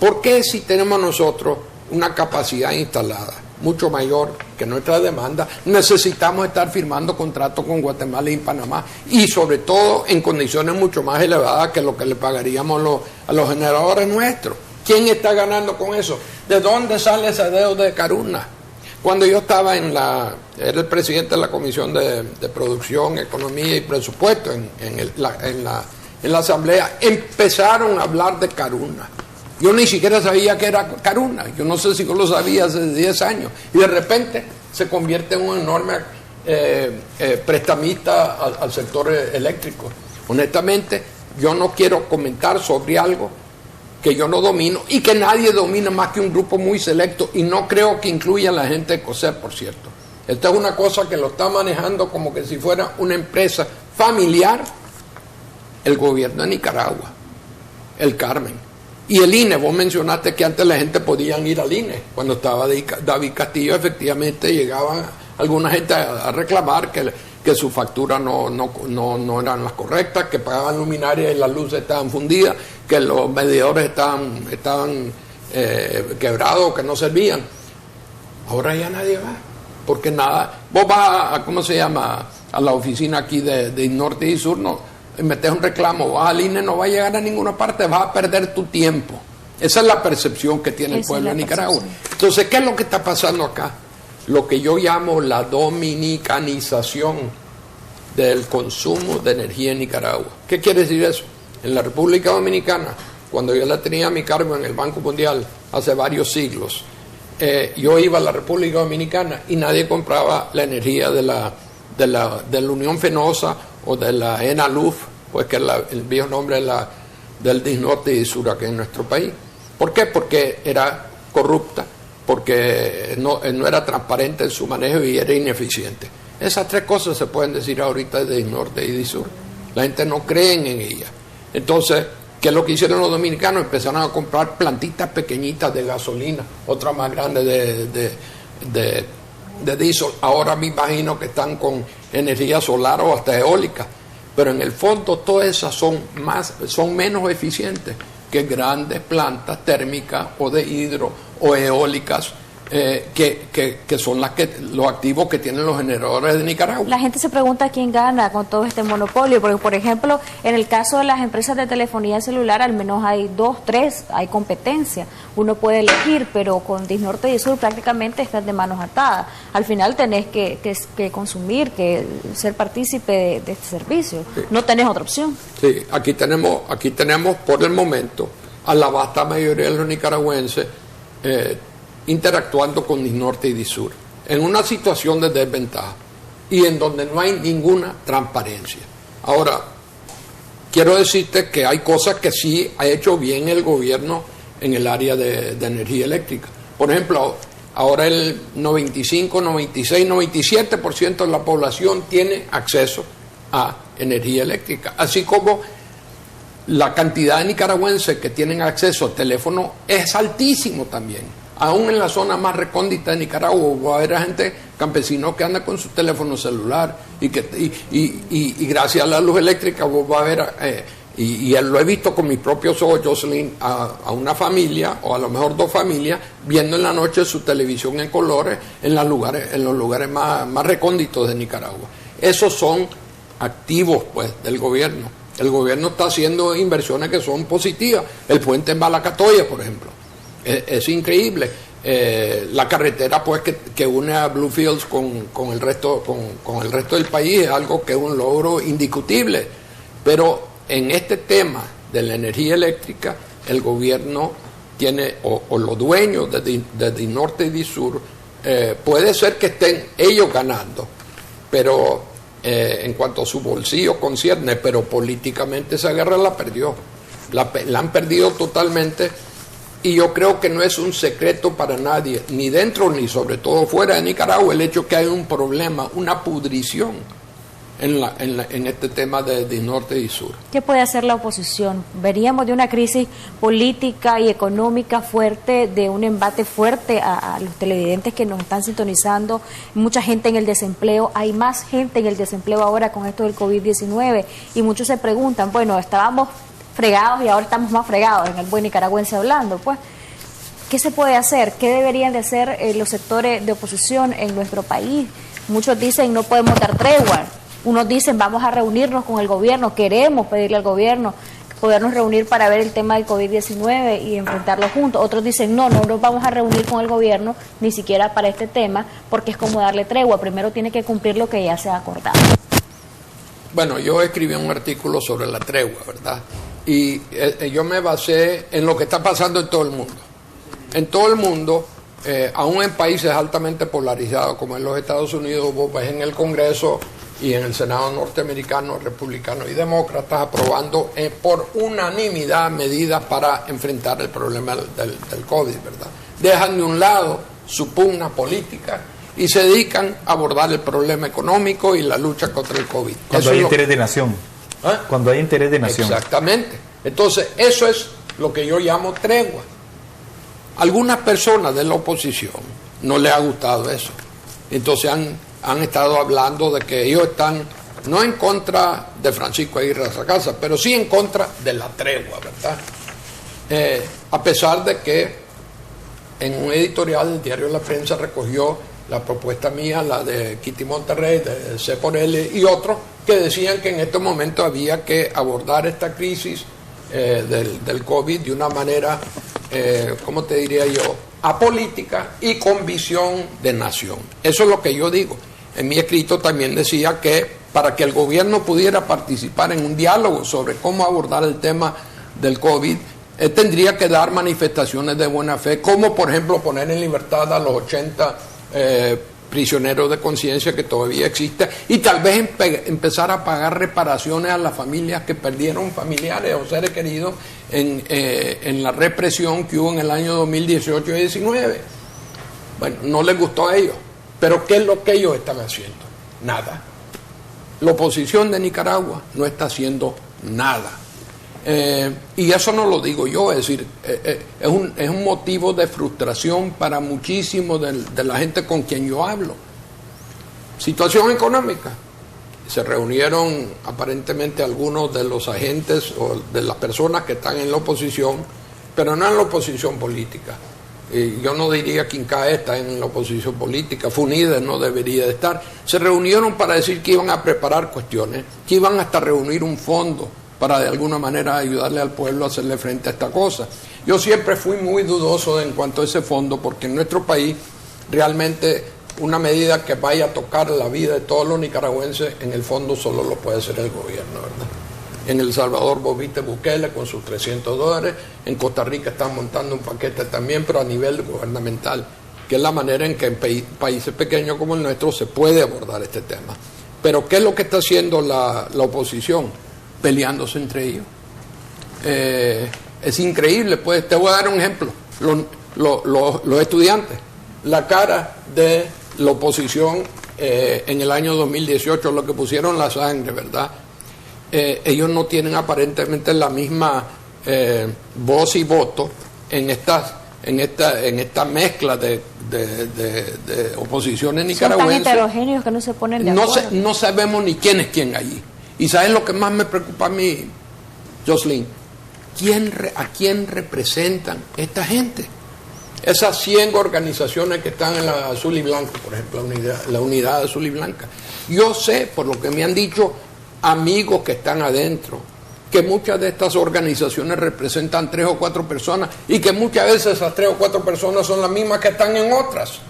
¿Por qué si tenemos nosotros una capacidad instalada mucho mayor que nuestra demanda, necesitamos estar firmando contratos con Guatemala y Panamá, y sobre todo en condiciones mucho más elevadas que lo que le pagaríamos a los generadores nuestros? ¿Quién está ganando con eso? ¿De dónde sale esa deuda de Caruna? Cuando yo estaba era el presidente de la Comisión de Producción, Economía y Presupuesto en la Asamblea, empezaron a hablar de Caruna. Yo ni siquiera sabía que era Caruna, yo no sé si yo lo sabía hace 10 años, y de repente se convierte en un enorme prestamista al sector eléctrico. Honestamente, yo no quiero comentar sobre algo que yo no domino y que nadie domina más que un grupo muy selecto, y no creo que incluya a la gente de COSEP, por cierto. Esta es una cosa que lo está manejando como que si fuera una empresa familiar el gobierno de Nicaragua, el Carmen. Y el INE, vos mencionaste que antes la gente podía ir al INE. Cuando estaba David Castillo, efectivamente llegaban alguna gente a reclamar que sus facturas no eran las correctas, que pagaban luminarias y las luces estaban fundidas, que los medidores estaban quebrados, que no servían. Ahora ya nadie va, porque nada. Vos vas a ¿cómo se llama? A la oficina aquí de Norte y Sur, no, metes un reclamo, vas al INE, no va a llegar a ninguna parte, vas a perder tu tiempo. Esa es la percepción que tiene el pueblo de Nicaragua. Entonces, ¿qué es lo que está pasando acá? Lo que yo llamo la dominicanización del consumo de energía en Nicaragua. ¿Qué quiere decir eso? En la República Dominicana, cuando yo la tenía a mi cargo en el Banco Mundial hace varios siglos, yo iba a la República Dominicana y nadie compraba la energía de la Unión Fenosa o de la ENALUF, pues que es el viejo nombre del Disnorte y Disur aquí en nuestro país. ¿Por qué? Porque era corrupta, porque no era transparente en su manejo y era ineficiente. Esas tres cosas se pueden decir ahorita de Disnorte y Disur. La gente no cree en ellas. Entonces, ¿qué es lo que hicieron los dominicanos? Empezaron a comprar plantitas pequeñitas de gasolina, otra más grande de diésel. Ahora me imagino que están con energía solar o hasta eólica, pero en el fondo todas esas son menos eficientes que grandes plantas térmicas o de hidro o eólicas, que son los activos que tienen los generadores de Nicaragua. La gente se pregunta quién gana con todo este monopolio, porque por ejemplo, en el caso de las empresas de telefonía celular, al menos hay 2, 3, hay competencia, uno puede elegir, pero con Disnorte y Disur prácticamente estás de manos atadas. Al final tenés que consumir, que ser partícipe de este servicio, sí. No tenés otra opción. Sí, aquí tenemos por el momento a la vasta mayoría de los nicaragüenses interactuando con Disnorte y Disur en una situación de desventaja y en donde no hay ninguna transparencia. Ahora, quiero decirte que hay cosas que sí ha hecho bien el gobierno en el área de energía eléctrica. Por ejemplo, ahora el 95, 96, 97% de la población tiene acceso a energía eléctrica, así como la cantidad de nicaragüenses que tienen acceso a teléfono es altísimo también. Aún en la zona más recóndita de Nicaragua va a haber gente, campesinos que anda con su teléfono celular y gracias a la luz eléctrica vos va a ver, y lo he visto con mis propios ojos, Jocelyn, a una familia o a lo mejor 2 familias viendo en la noche su televisión en colores en los lugares más recónditos de Nicaragua. Esos son activos pues del gobierno. El gobierno está haciendo inversiones que son positivas. El puente en Malacatoya, por ejemplo. Es increíble. La carretera pues que une a Bluefields con el resto del país es algo que es un logro indiscutible. Pero en este tema de la energía eléctrica, el gobierno tiene, o los dueños de Disnorte y Disur, puede ser que estén ellos ganando, pero en cuanto a su bolsillo concierne, pero políticamente esa guerra la perdió. La han perdido totalmente. Y yo creo que no es un secreto para nadie, ni dentro ni sobre todo fuera de Nicaragua, el hecho que hay un problema, una pudrición en este tema de Disnorte y Sur. ¿Qué puede hacer la oposición? Veríamos de una crisis política y económica fuerte, de un embate fuerte a los televidentes que nos están sintonizando, mucha gente en el desempleo, hay más gente en el desempleo ahora con esto del COVID-19 y muchos se preguntan, bueno, estábamos fregados y ahora estamos más fregados, en el buen nicaragüense hablando, pues, ¿qué se puede hacer? ¿Qué deberían de hacer los sectores de oposición en nuestro país? Muchos dicen no podemos dar tregua, unos dicen vamos a reunirnos con el gobierno, queremos pedirle al gobierno podernos reunir para ver el tema del COVID-19 y enfrentarlo juntos. Otros dicen no nos vamos a reunir con el gobierno ni siquiera para este tema porque es como darle tregua, primero tiene que cumplir lo que ya se ha acordado. Bueno, yo escribí un artículo sobre la tregua, ¿verdad? Y yo me basé en lo que está pasando en todo el mundo. En todo el mundo, aún en países altamente polarizados como en los Estados Unidos, vos ves en el Congreso y en el Senado norteamericano, republicanos y demócratas aprobando por unanimidad medidas para enfrentar el problema del COVID, ¿verdad? Dejan de un lado su pugna política y se dedican a abordar el problema económico y la lucha contra el COVID. Cuando hay interés de nación. ¿Ah? Cuando hay interés de nación. Exactamente. Entonces, eso es lo que yo llamo tregua. Algunas personas de la oposición no les ha gustado eso. Entonces han estado hablando de que ellos están no en contra de Francisco Aguirre Sacasa, pero sí en contra de la tregua, ¿verdad? A pesar de que en un editorial del diario La Prensa recogió la propuesta mía, la de Kitty Monterrey, de C por L y otros, que decían que en este momento había que abordar esta crisis del COVID de una manera, ¿cómo te diría yo?, apolítica y con visión de nación. Eso es lo que yo digo. En mi escrito también decía que para que el gobierno pudiera participar en un diálogo sobre cómo abordar el tema del COVID, tendría que dar manifestaciones de buena fe, como por ejemplo poner en libertad a los 80 prisioneros de conciencia que todavía existen, y tal vez empezar a pagar reparaciones a las familias que perdieron familiares o seres queridos en la represión que hubo en el año 2018 y 2019. Bueno, no les gustó a ellos, pero ¿qué es lo que ellos están haciendo? Nada. La oposición de Nicaragua no está haciendo nada. Y eso no lo digo yo, es decir, es un motivo de frustración para muchísimos de la gente con quien yo hablo. Situación económica. Se reunieron aparentemente algunos de los agentes o de las personas que están en la oposición, pero no en la oposición política. Yo no diría que INCAE está en la oposición política, FUNIDE no debería de estar. Se reunieron para decir que iban a preparar cuestiones, que iban hasta reunir un fondo para de alguna manera ayudarle al pueblo a hacerle frente a esta cosa. Yo siempre fui muy dudoso en cuanto a ese fondo, porque en nuestro país realmente una medida que vaya a tocar la vida de todos los nicaragüenses, en el fondo solo lo puede hacer el gobierno, ¿verdad? En El Salvador vos viste Bukele con sus $300, en Costa Rica están montando un paquete también, pero a nivel gubernamental, que es la manera en que en países pequeños como el nuestro se puede abordar este tema. Pero ¿qué es lo que está haciendo la oposición? Peleándose entre ellos. Es increíble, pues. Te voy a dar un ejemplo. Los estudiantes, la cara de la oposición en el año 2018, lo que pusieron la sangre, ¿verdad? Ellos no tienen aparentemente la misma voz y voto en esta mezcla de oposiciones nicaragüenses. Son tan heterogéneos que no se ponen de acuerdo. No sabemos ni quién es quién allí. ¿Y sabes lo que más me preocupa a mí, Jocelyn? ¿A quién representan esta gente? Esas 100 organizaciones que están en la azul y blanco, por ejemplo, la unidad azul y blanca. Yo sé, por lo que me han dicho amigos que están adentro, que muchas de estas organizaciones representan 3 o 4 personas y que muchas veces esas 3 o 4 personas son las mismas que están en otras.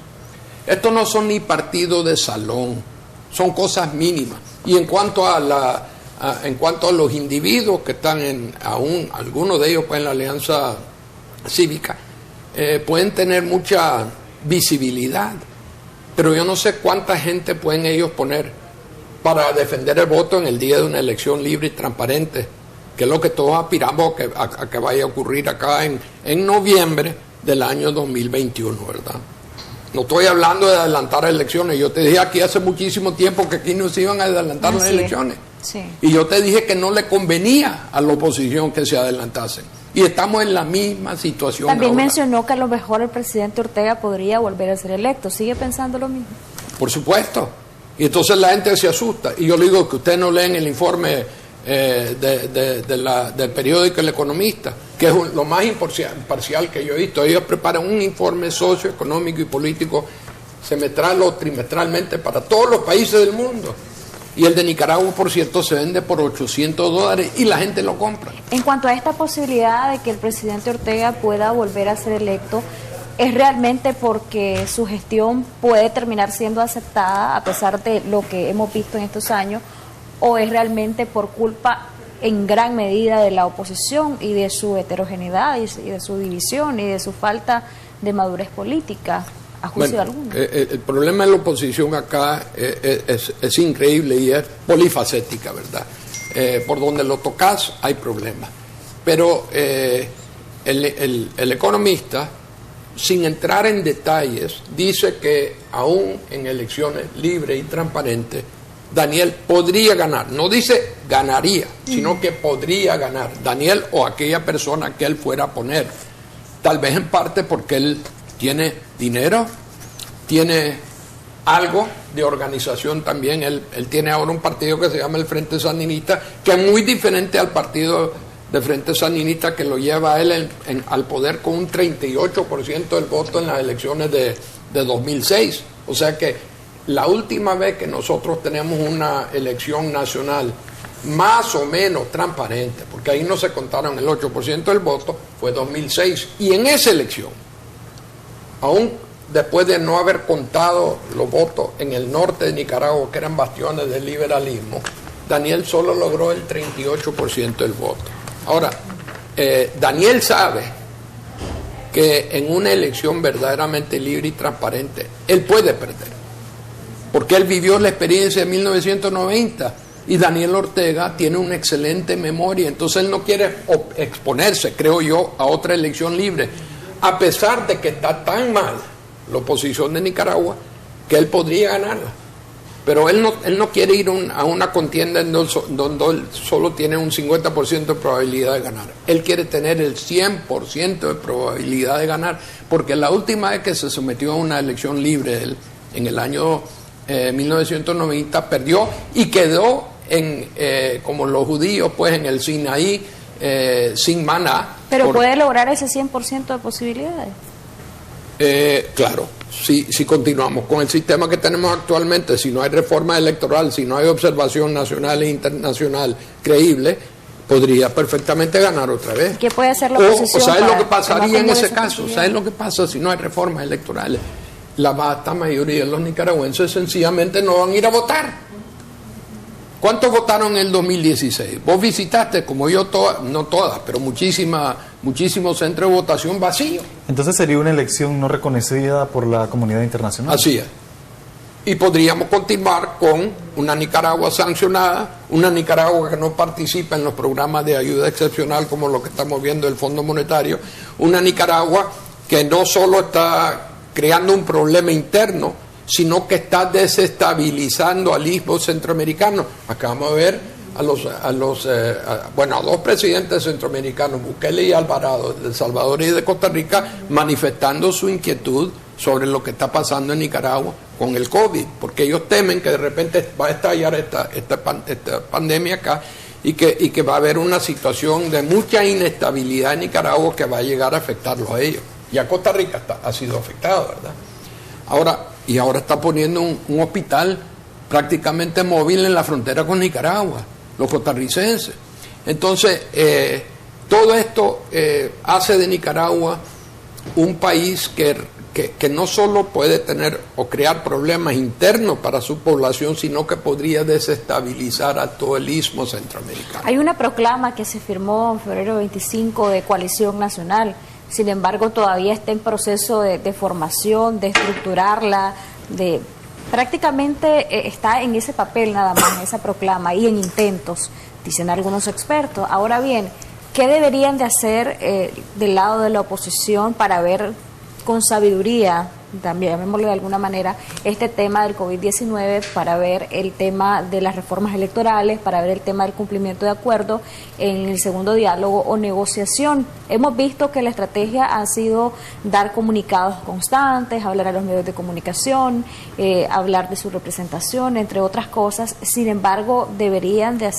Estos no son ni partidos de salón, son cosas mínimas. Y en cuanto a los individuos que están aún algunos de ellos pues, en la Alianza Cívica, pueden tener mucha visibilidad, pero yo no sé cuánta gente pueden ellos poner para defender el voto en el día de una elección libre y transparente, que es lo que todos aspiramos a que vaya a ocurrir acá en noviembre del año 2021, ¿verdad? No estoy hablando de adelantar elecciones. Yo te dije aquí hace muchísimo tiempo que aquí no se iban a adelantar las elecciones. Sí. Y yo te dije que no le convenía a la oposición que se adelantasen. Y estamos en la misma situación. También ahora. mencionó que a lo mejor el presidente Ortega podría volver a ser electo. ¿Sigue pensando lo mismo? Por supuesto. Y entonces la gente se asusta. Y yo le digo que ustedes no leen el informe del periódico El Economista, que es lo más imparcial que yo he visto. Ellos preparan un informe socioeconómico y político semestral o trimestralmente para todos los países del mundo. Y el de Nicaragua, por cierto, se vende por $800 y la gente lo compra. En cuanto a esta posibilidad de que el presidente Ortega pueda volver a ser electo, ¿es realmente porque su gestión puede terminar siendo aceptada a pesar de lo que hemos visto en estos años? ¿O es realmente por culpa en gran medida de la oposición y de su heterogeneidad y de su división y de su falta de madurez política, a juicio de alguno? El problema de la oposición acá es increíble y es polifacética, ¿verdad? Por donde lo tocas hay problemas. Pero el economista sin entrar en detalles, dice que aún en elecciones libres y transparentes, Daniel podría ganar. No dice ganaría, sino que podría ganar. Daniel o aquella persona que él fuera a poner. Tal vez en parte porque él tiene dinero, tiene algo de organización también. Él tiene ahora un partido que se llama el Frente Sandinista, que es muy diferente al partido de Frente Sandinista que lo lleva a él al poder con un 38% del voto en las elecciones de 2006. O sea que la última vez que nosotros tenemos una elección nacional más o menos transparente, porque ahí no se contaron el 8% del voto, fue 2006. Y en esa elección, aún después de no haber contado los votos en el norte de Nicaragua, que eran bastiones del liberalismo, Daniel solo logró el 38% del voto. Ahora, Daniel sabe que en una elección verdaderamente libre y transparente, él puede perder, porque él vivió la experiencia de 1990 y Daniel Ortega tiene una excelente memoria, entonces él no quiere exponerse, creo yo, a otra elección libre, a pesar de que está tan mal la oposición de Nicaragua que él podría ganarla. Pero él no quiere ir a una contienda donde él solo tiene un 50% de probabilidad de ganar. Él quiere tener el 100% de probabilidad de ganar, porque la última vez que se sometió a una elección libre, él, en el año 1990, perdió y quedó como los judíos, pues en el Sinaí, sin maná. Pero puede lograr ese 100% de posibilidades. Claro, si continuamos con el sistema que tenemos actualmente, si no hay reforma electoral, si no hay observación nacional e internacional creíble, podría perfectamente ganar otra vez. ¿Qué puede hacer la oposición? ¿Sabes lo que pasaría en ese caso? ¿Sabes lo que pasa si no hay reformas electorales? La vasta mayoría de los nicaragüenses sencillamente no van a ir a votar. ¿Cuántos votaron en el 2016? Vos visitaste, como yo, no todas, pero muchísimos centros de votación vacíos. Entonces sería una elección no reconocida por la comunidad internacional. Así es. Y podríamos continuar con una Nicaragua sancionada, una Nicaragua que no participa en los programas de ayuda excepcional como lo que estamos viendo del Fondo Monetario, una Nicaragua que no solo está creando un problema interno, sino que está desestabilizando al istmo centroamericano. Acabamos de ver a dos presidentes centroamericanos, Bukele y Alvarado, de El Salvador y de Costa Rica, manifestando su inquietud sobre lo que está pasando en Nicaragua con el COVID, porque ellos temen que de repente va a estallar esta pandemia acá y que va a haber una situación de mucha inestabilidad en Nicaragua que va a llegar a afectarlos a ellos. Ya Costa Rica ha sido afectado, ¿verdad? Ahora está poniendo un hospital prácticamente móvil en la frontera con Nicaragua, los costarricenses. Entonces, todo esto hace de Nicaragua un país que no solo puede tener o crear problemas internos para su población, sino que podría desestabilizar a todo el istmo centroamericano. Hay una proclama que se firmó en febrero 25 de Coalición Nacional. Sin embargo, todavía está en proceso de formación, de estructurarla, prácticamente está en ese papel nada más, en esa proclama, y en intentos, dicen algunos expertos. Ahora bien, ¿qué deberían de hacer del lado de la oposición para ver con sabiduría, también llamémosle de alguna manera, este tema del COVID-19, para ver el tema de las reformas electorales, para ver el tema del cumplimiento de acuerdos en el segundo diálogo o negociación? Hemos visto que la estrategia ha sido dar comunicados constantes, hablar a los medios de comunicación, hablar de su representación, entre otras cosas. Sin embargo, deberían de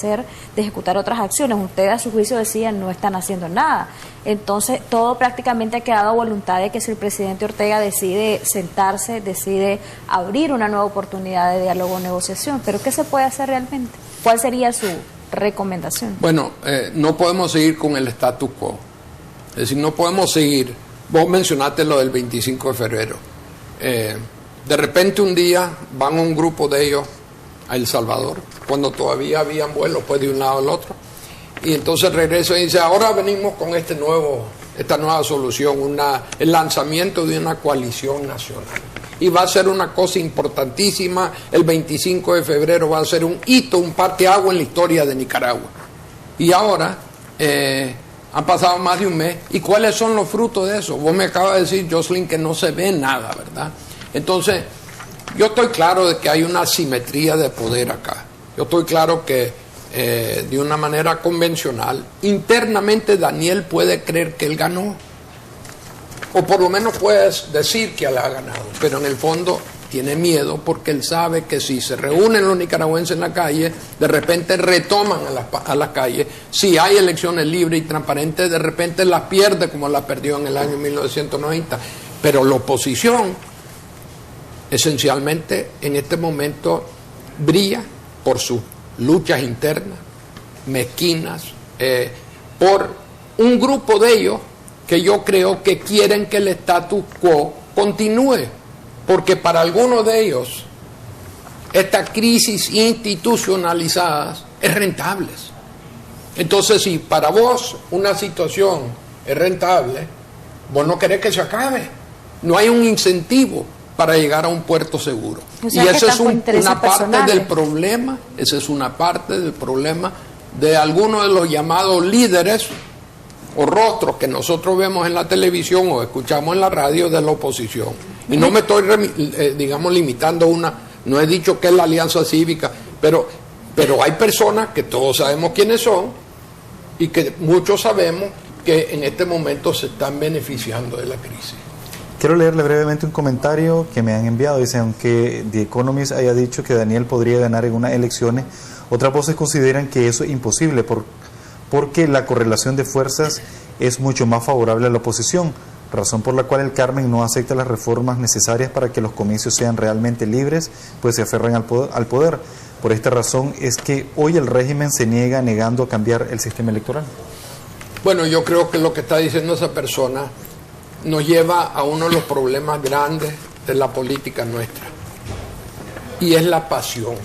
ejecutar otras acciones. Ustedes, a su juicio, decían no están haciendo nada. Entonces, todo prácticamente ha quedado a voluntad de que si el presidente Ortega decide sentarse, decide abrir una nueva oportunidad de diálogo o negociación. ¿Pero qué se puede hacer realmente? ¿Cuál sería su recomendación? Bueno, no podemos seguir con el status quo. Es decir, no podemos seguir. Vos mencionaste lo del 25 de febrero. De repente un día van un grupo de ellos a El Salvador, cuando todavía habían vuelos pues de un lado al otro. Y entonces regresa y dice, ahora venimos con esta nueva solución, el lanzamiento de una coalición nacional. Y va a ser una cosa importantísima, el 25 de febrero va a ser un hito, un parteaguas en la historia de Nicaragua. Y ahora Han pasado más de un mes. ¿Y cuáles son los frutos de eso? Vos me acabas de decir, Jocelyn, que no se ve nada, ¿verdad? Entonces, yo estoy claro de que hay una asimetría de poder acá. Yo estoy claro que de una manera convencional, internamente Daniel puede creer que él ganó. O por lo menos puedes decir que él ha ganado. Pero en el fondo tiene miedo porque él sabe que si se reúnen los nicaragüenses en la calle, de repente retoman a las calles. Si hay elecciones libres y transparentes, de repente las pierde como las perdió en el año 1990. Pero la oposición, esencialmente, en este momento brilla por sus luchas internas, mezquinas, por un grupo de ellos que yo creo que quieren que el status quo continúe. Porque para algunos de ellos, esta crisis institucionalizada es rentable. Entonces, si para vos una situación es rentable, vos no querés que se acabe. No hay un incentivo para llegar a un puerto seguro. O sea, y esa es una parte personales del problema, esa es una parte del problema de algunos de los llamados líderes o rostros que nosotros vemos en la televisión o escuchamos en la radio de la oposición. Y no me estoy, digamos, limitando no he dicho que es la Alianza Cívica, pero hay personas que todos sabemos quiénes son y que muchos sabemos que en este momento se están beneficiando de la crisis. Quiero leerle brevemente un comentario que me han enviado. Dice, aunque The Economist haya dicho que Daniel podría ganar en unas elecciones, otras voces consideran que eso es imposible porque la correlación de fuerzas es mucho más favorable a la oposición, razón por la cual el Carmen no acepta las reformas necesarias para que los comicios sean realmente libres, pues se aferran al poder. Por esta razón es que hoy el régimen se niega negando a cambiar el sistema electoral. Bueno, yo creo que lo que está diciendo esa persona nos lleva a uno de los problemas grandes de la política nuestra, y es la pasión.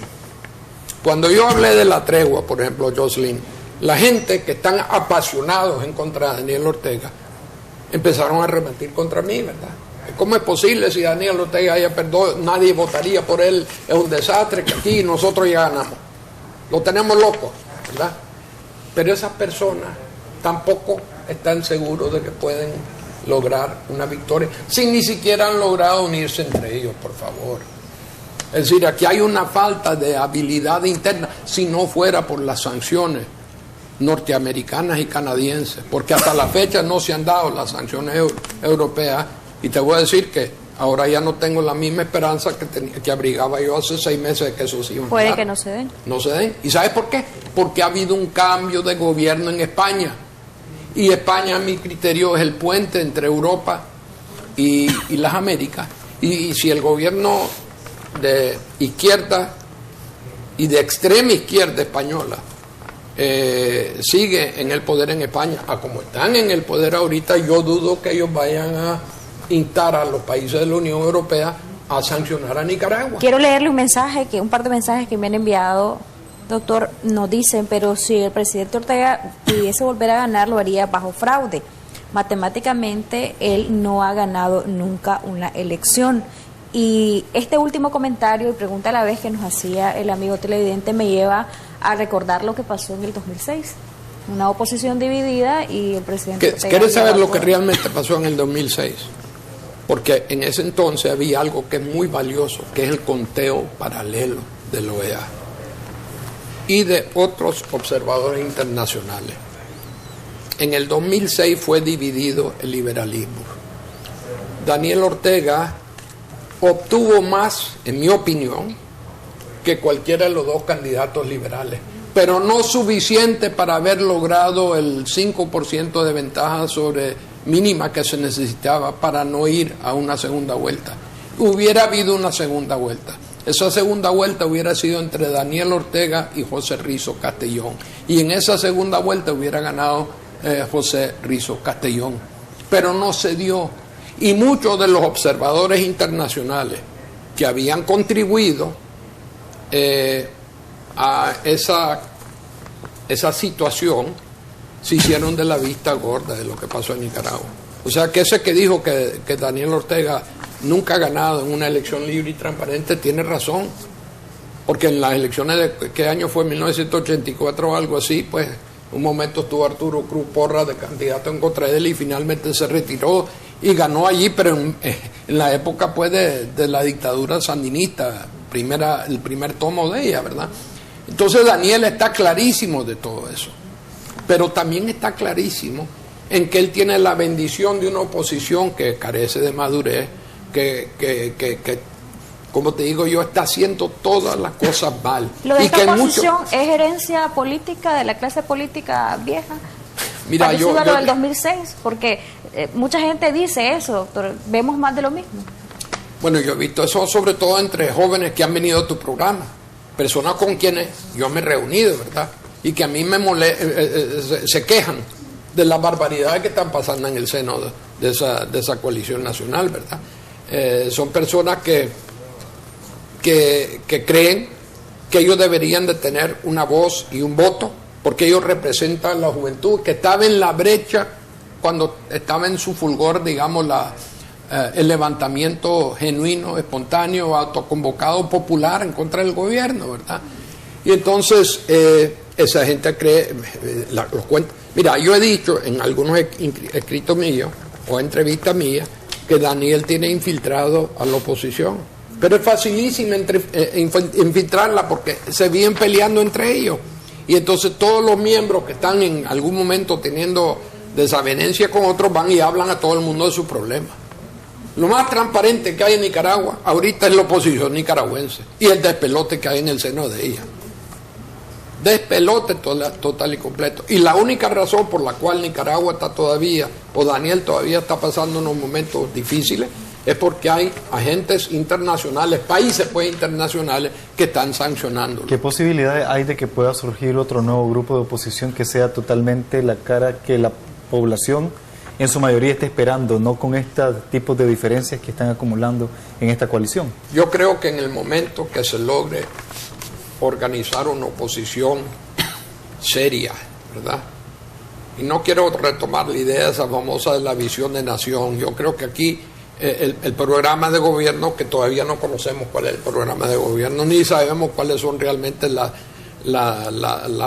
Cuando yo hablé de la tregua, por ejemplo, Jocelyn, la gente que están apasionados en contra de Daniel Ortega empezaron a arremeter contra mí, ¿verdad? ¿Cómo es posible si Daniel Ortega haya perdido, nadie votaría por él? Es un desastre que aquí nosotros ya ganamos. Lo tenemos loco, ¿verdad? Pero esas personas tampoco están seguros de que pueden lograr una victoria, si ni siquiera han logrado unirse entre ellos, por favor. Es decir, aquí hay una falta de habilidad interna, si no fuera por las sanciones norteamericanas y canadienses, porque hasta la fecha no se han dado las sanciones europeas, y te voy a decir que ahora ya no tengo la misma esperanza que abrigaba yo hace 6 meses de que eso se iba a dar. Puede que no se den. No se den. ¿Y sabes por qué? Porque ha habido un cambio de gobierno en España, y España, a mi criterio, es el puente entre Europa y las Américas, y si el gobierno de izquierda y de extrema izquierda española sigue en el poder en España, como están en el poder ahorita, yo dudo que ellos vayan a instar a los países de la Unión Europea a sancionar a Nicaragua. Quiero leerle un par de mensajes que me han enviado, doctor. Nos dicen, pero si el presidente Ortega pudiese volver a ganar, lo haría bajo fraude. Matemáticamente, él no ha ganado nunca una elección. Y este último comentario y pregunta a la vez que nos hacía el amigo televidente me lleva a recordar lo que pasó en el 2006. Una oposición dividida y el presidente Ortega... ¿Quieres saber lo que realmente pasó en el 2006? Porque en ese entonces había algo que es muy valioso, que es el conteo paralelo de la OEA y de otros observadores internacionales. En el 2006 fue dividido el liberalismo. Daniel Ortega obtuvo más, en mi opinión, que cualquiera de los dos candidatos liberales, pero no suficiente para haber logrado el 5% de ventaja sobre mínima que se necesitaba para no ir a una segunda vuelta. Hubiera habido una segunda vuelta. Esa segunda vuelta hubiera sido entre Daniel Ortega y José Rizo Castellón, y en esa segunda vuelta hubiera ganado José Rizo Castellón, pero no se dio. Y muchos de los observadores internacionales que habían contribuido a esa situación se hicieron de la vista gorda de lo que pasó en Nicaragua. O sea, que ese que dijo que Daniel Ortega nunca ha ganado en una elección libre y transparente tiene razón, porque en las elecciones de ¿qué año fue? 1984 o algo así, pues Un momento estuvo Arturo Cruz Porras de candidato en contra de él y finalmente se retiró y ganó allí, pero en la época pues de la dictadura sandinista, el primer tomo de ella, ¿verdad? Entonces Daniel está clarísimo de todo eso, pero también está clarísimo en que él tiene la bendición de una oposición que carece de madurez, que como te digo yo, está haciendo todas las cosas mal. ¿Lo de esta oposición es herencia política de la clase política vieja? Mira, parecido a lo del 2006, porque mucha gente dice eso, doctor, vemos más de lo mismo. Bueno, yo he visto eso sobre todo entre jóvenes que han venido a tu programa, personas con quienes yo me he reunido, ¿verdad? Y que a mí se quejan de las barbaridades que están pasando en el seno de esa coalición nacional, ¿verdad? Son personas que creen que ellos deberían de tener una voz y un voto, porque ellos representan la juventud que estaba en la brecha cuando estaba en su fulgor, digamos, el levantamiento genuino, espontáneo, autoconvocado, popular en contra del gobierno, ¿verdad? Y entonces esa gente cree, los cuenta. Mira, yo he dicho en algunos escritos míos o entrevistas mías que Daniel tiene infiltrado a la oposición, pero es facilísimo infiltrarla porque se vienen peleando entre ellos. Y entonces todos los miembros que están en algún momento teniendo desavenencia con otros van y hablan a todo el mundo de sus problemas. Lo más transparente que hay en Nicaragua ahorita es la oposición nicaragüense y el despelote que hay en el seno de ella. Despelote total y completo. Y la única razón por la cual Nicaragua está todavía, o Daniel todavía está pasando unos momentos difíciles, es porque hay agentes internacionales, países pues internacionales que están sancionando. ¿Qué posibilidades hay de que pueda surgir otro nuevo grupo de oposición que sea totalmente la cara que la población en su mayoría está esperando, no con estos tipos de diferencias que están acumulando en esta coalición? Yo creo que en el momento que se logre organizar una oposición seria, ¿verdad? Y no quiero retomar la idea esa famosa de la visión de nación. Yo creo que aquí el programa de gobierno, que todavía no conocemos cuál es el programa de gobierno, ni sabemos cuáles son realmente las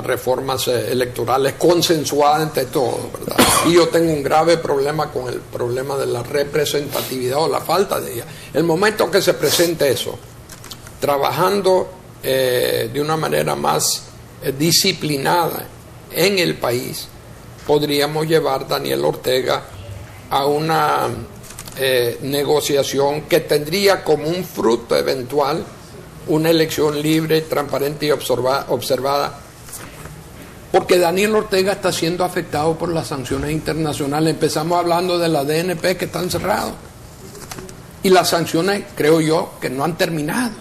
reformas electorales consensuadas entre todos, ¿verdad? Y yo tengo un grave problema con el problema de la representatividad o la falta de ella. El momento que se presente eso, trabajando de una manera más disciplinada en el país, podríamos llevar Daniel Ortega a una negociación que tendría como un fruto eventual una elección libre, transparente y observada, porque Daniel Ortega está siendo afectado por las sanciones internacionales. Empezamos hablando de la DNP que están cerrados y las sanciones creo yo que no han terminado.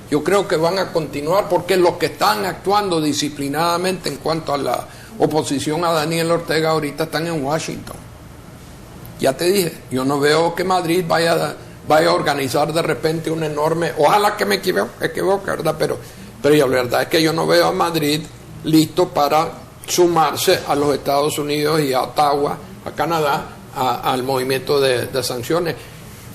Yo creo que van a continuar porque los que están actuando disciplinadamente en cuanto a la oposición a Daniel Ortega ahorita están en Washington. Ya te dije, yo no veo que Madrid vaya a organizar de repente un enorme, ojalá que me equivoque, ¿verdad? Pero la verdad es que yo no veo a Madrid listo para sumarse a los Estados Unidos y a Ottawa, a Canadá, al movimiento de sanciones.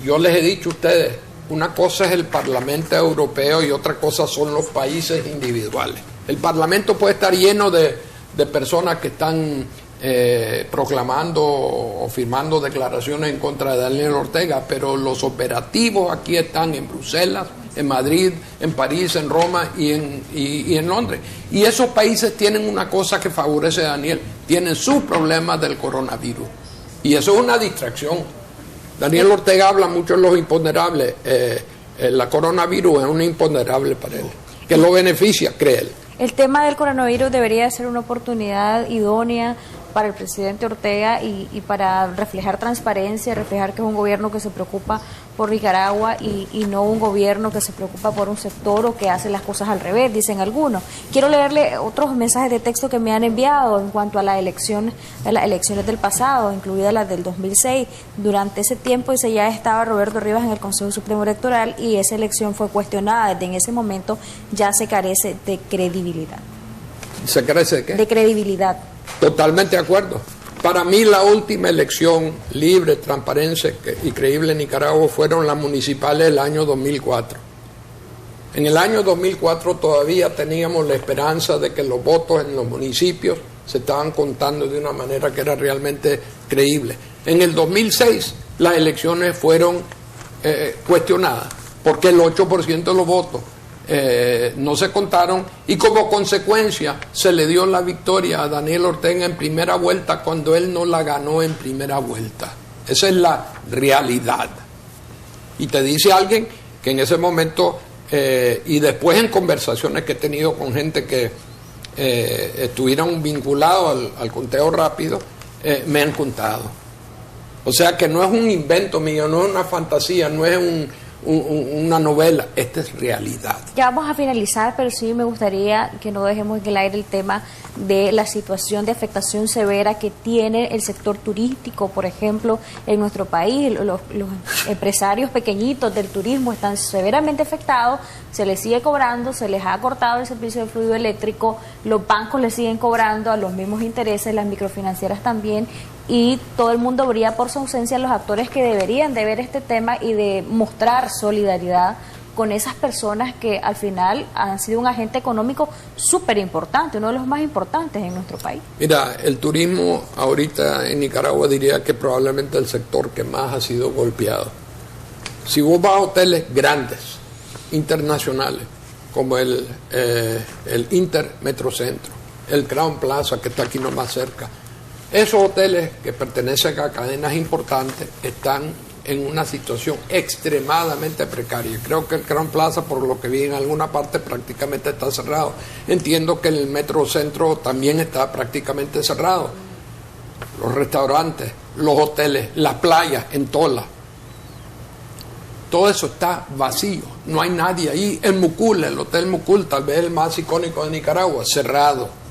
Yo les he dicho a ustedes, una cosa es el Parlamento Europeo y otra cosa son los países individuales. El Parlamento puede estar lleno de personas que están proclamando o firmando declaraciones en contra de Daniel Ortega, pero los operativos aquí están en Bruselas, en Madrid, en París, en Roma y en Londres. Y esos países tienen una cosa que favorece a Daniel, tienen sus problemas del coronavirus. Y eso es una distracción. Daniel Ortega habla mucho en los imponderables. La coronavirus es un imponderable para él, que lo beneficia, cree él. El tema del coronavirus debería ser una oportunidad idónea para el presidente Ortega y para reflejar transparencia, reflejar que es un gobierno que se preocupa por Nicaragua y no un gobierno que se preocupa por un sector o que hace las cosas al revés, dicen algunos. Quiero leerle otros mensajes de texto que me han enviado en cuanto a las elecciones del pasado, incluidas las del 2006. Durante ese tiempo ya estaba Roberto Rivas en el Consejo Supremo Electoral y esa elección fue cuestionada. Desde en ese momento ya se carece de credibilidad. ¿Se carece de qué? De credibilidad. Totalmente de acuerdo. Para mí la última elección libre, transparente y creíble en Nicaragua fueron las municipales del año 2004. En el año 2004 todavía teníamos la esperanza de que los votos en los municipios se estaban contando de una manera que era realmente creíble. En el 2006 las elecciones fueron cuestionadas porque el 8% de los votos no se contaron y como consecuencia se le dio la victoria a Daniel Ortega en primera vuelta cuando él no la ganó en primera vuelta. Esa es la realidad. Y te dice alguien que en ese momento, y después en conversaciones que he tenido con gente que estuvieron vinculados al conteo rápido, me han contado. O sea que no es un invento mío, no es una fantasía, no es una novela, esta es realidad. Ya vamos a finalizar, pero sí me gustaría que no dejemos en el aire el tema de la situación de afectación severa que tiene el sector turístico, por ejemplo, en nuestro país. Los empresarios pequeñitos del turismo están severamente afectados, se les sigue cobrando, se les ha cortado el servicio de fluido eléctrico, los bancos les siguen cobrando a los mismos intereses, las microfinancieras también, y todo el mundo brilla por su ausencia, los actores que deberían de ver este tema y de mostrar solidaridad con esas personas que al final han sido un agente económico súper importante, uno de los más importantes en nuestro país. Mira, el turismo ahorita en Nicaragua diría que probablemente el sector que más ha sido golpeado. Si vos vas a hoteles grandes, internacionales, como el Inter Metrocentro, el Crown Plaza que está aquí nomás cerca, esos hoteles que pertenecen a cadenas importantes están en una situación extremadamente precaria. Creo que el Crown Plaza, por lo que vi en alguna parte, prácticamente está cerrado. Entiendo que el Metrocentro también está prácticamente cerrado. Los restaurantes, los hoteles, las playas en Tola, todo eso está vacío. No hay nadie ahí. El Mucul, el Hotel Mucul, tal vez el más icónico de Nicaragua, cerrado.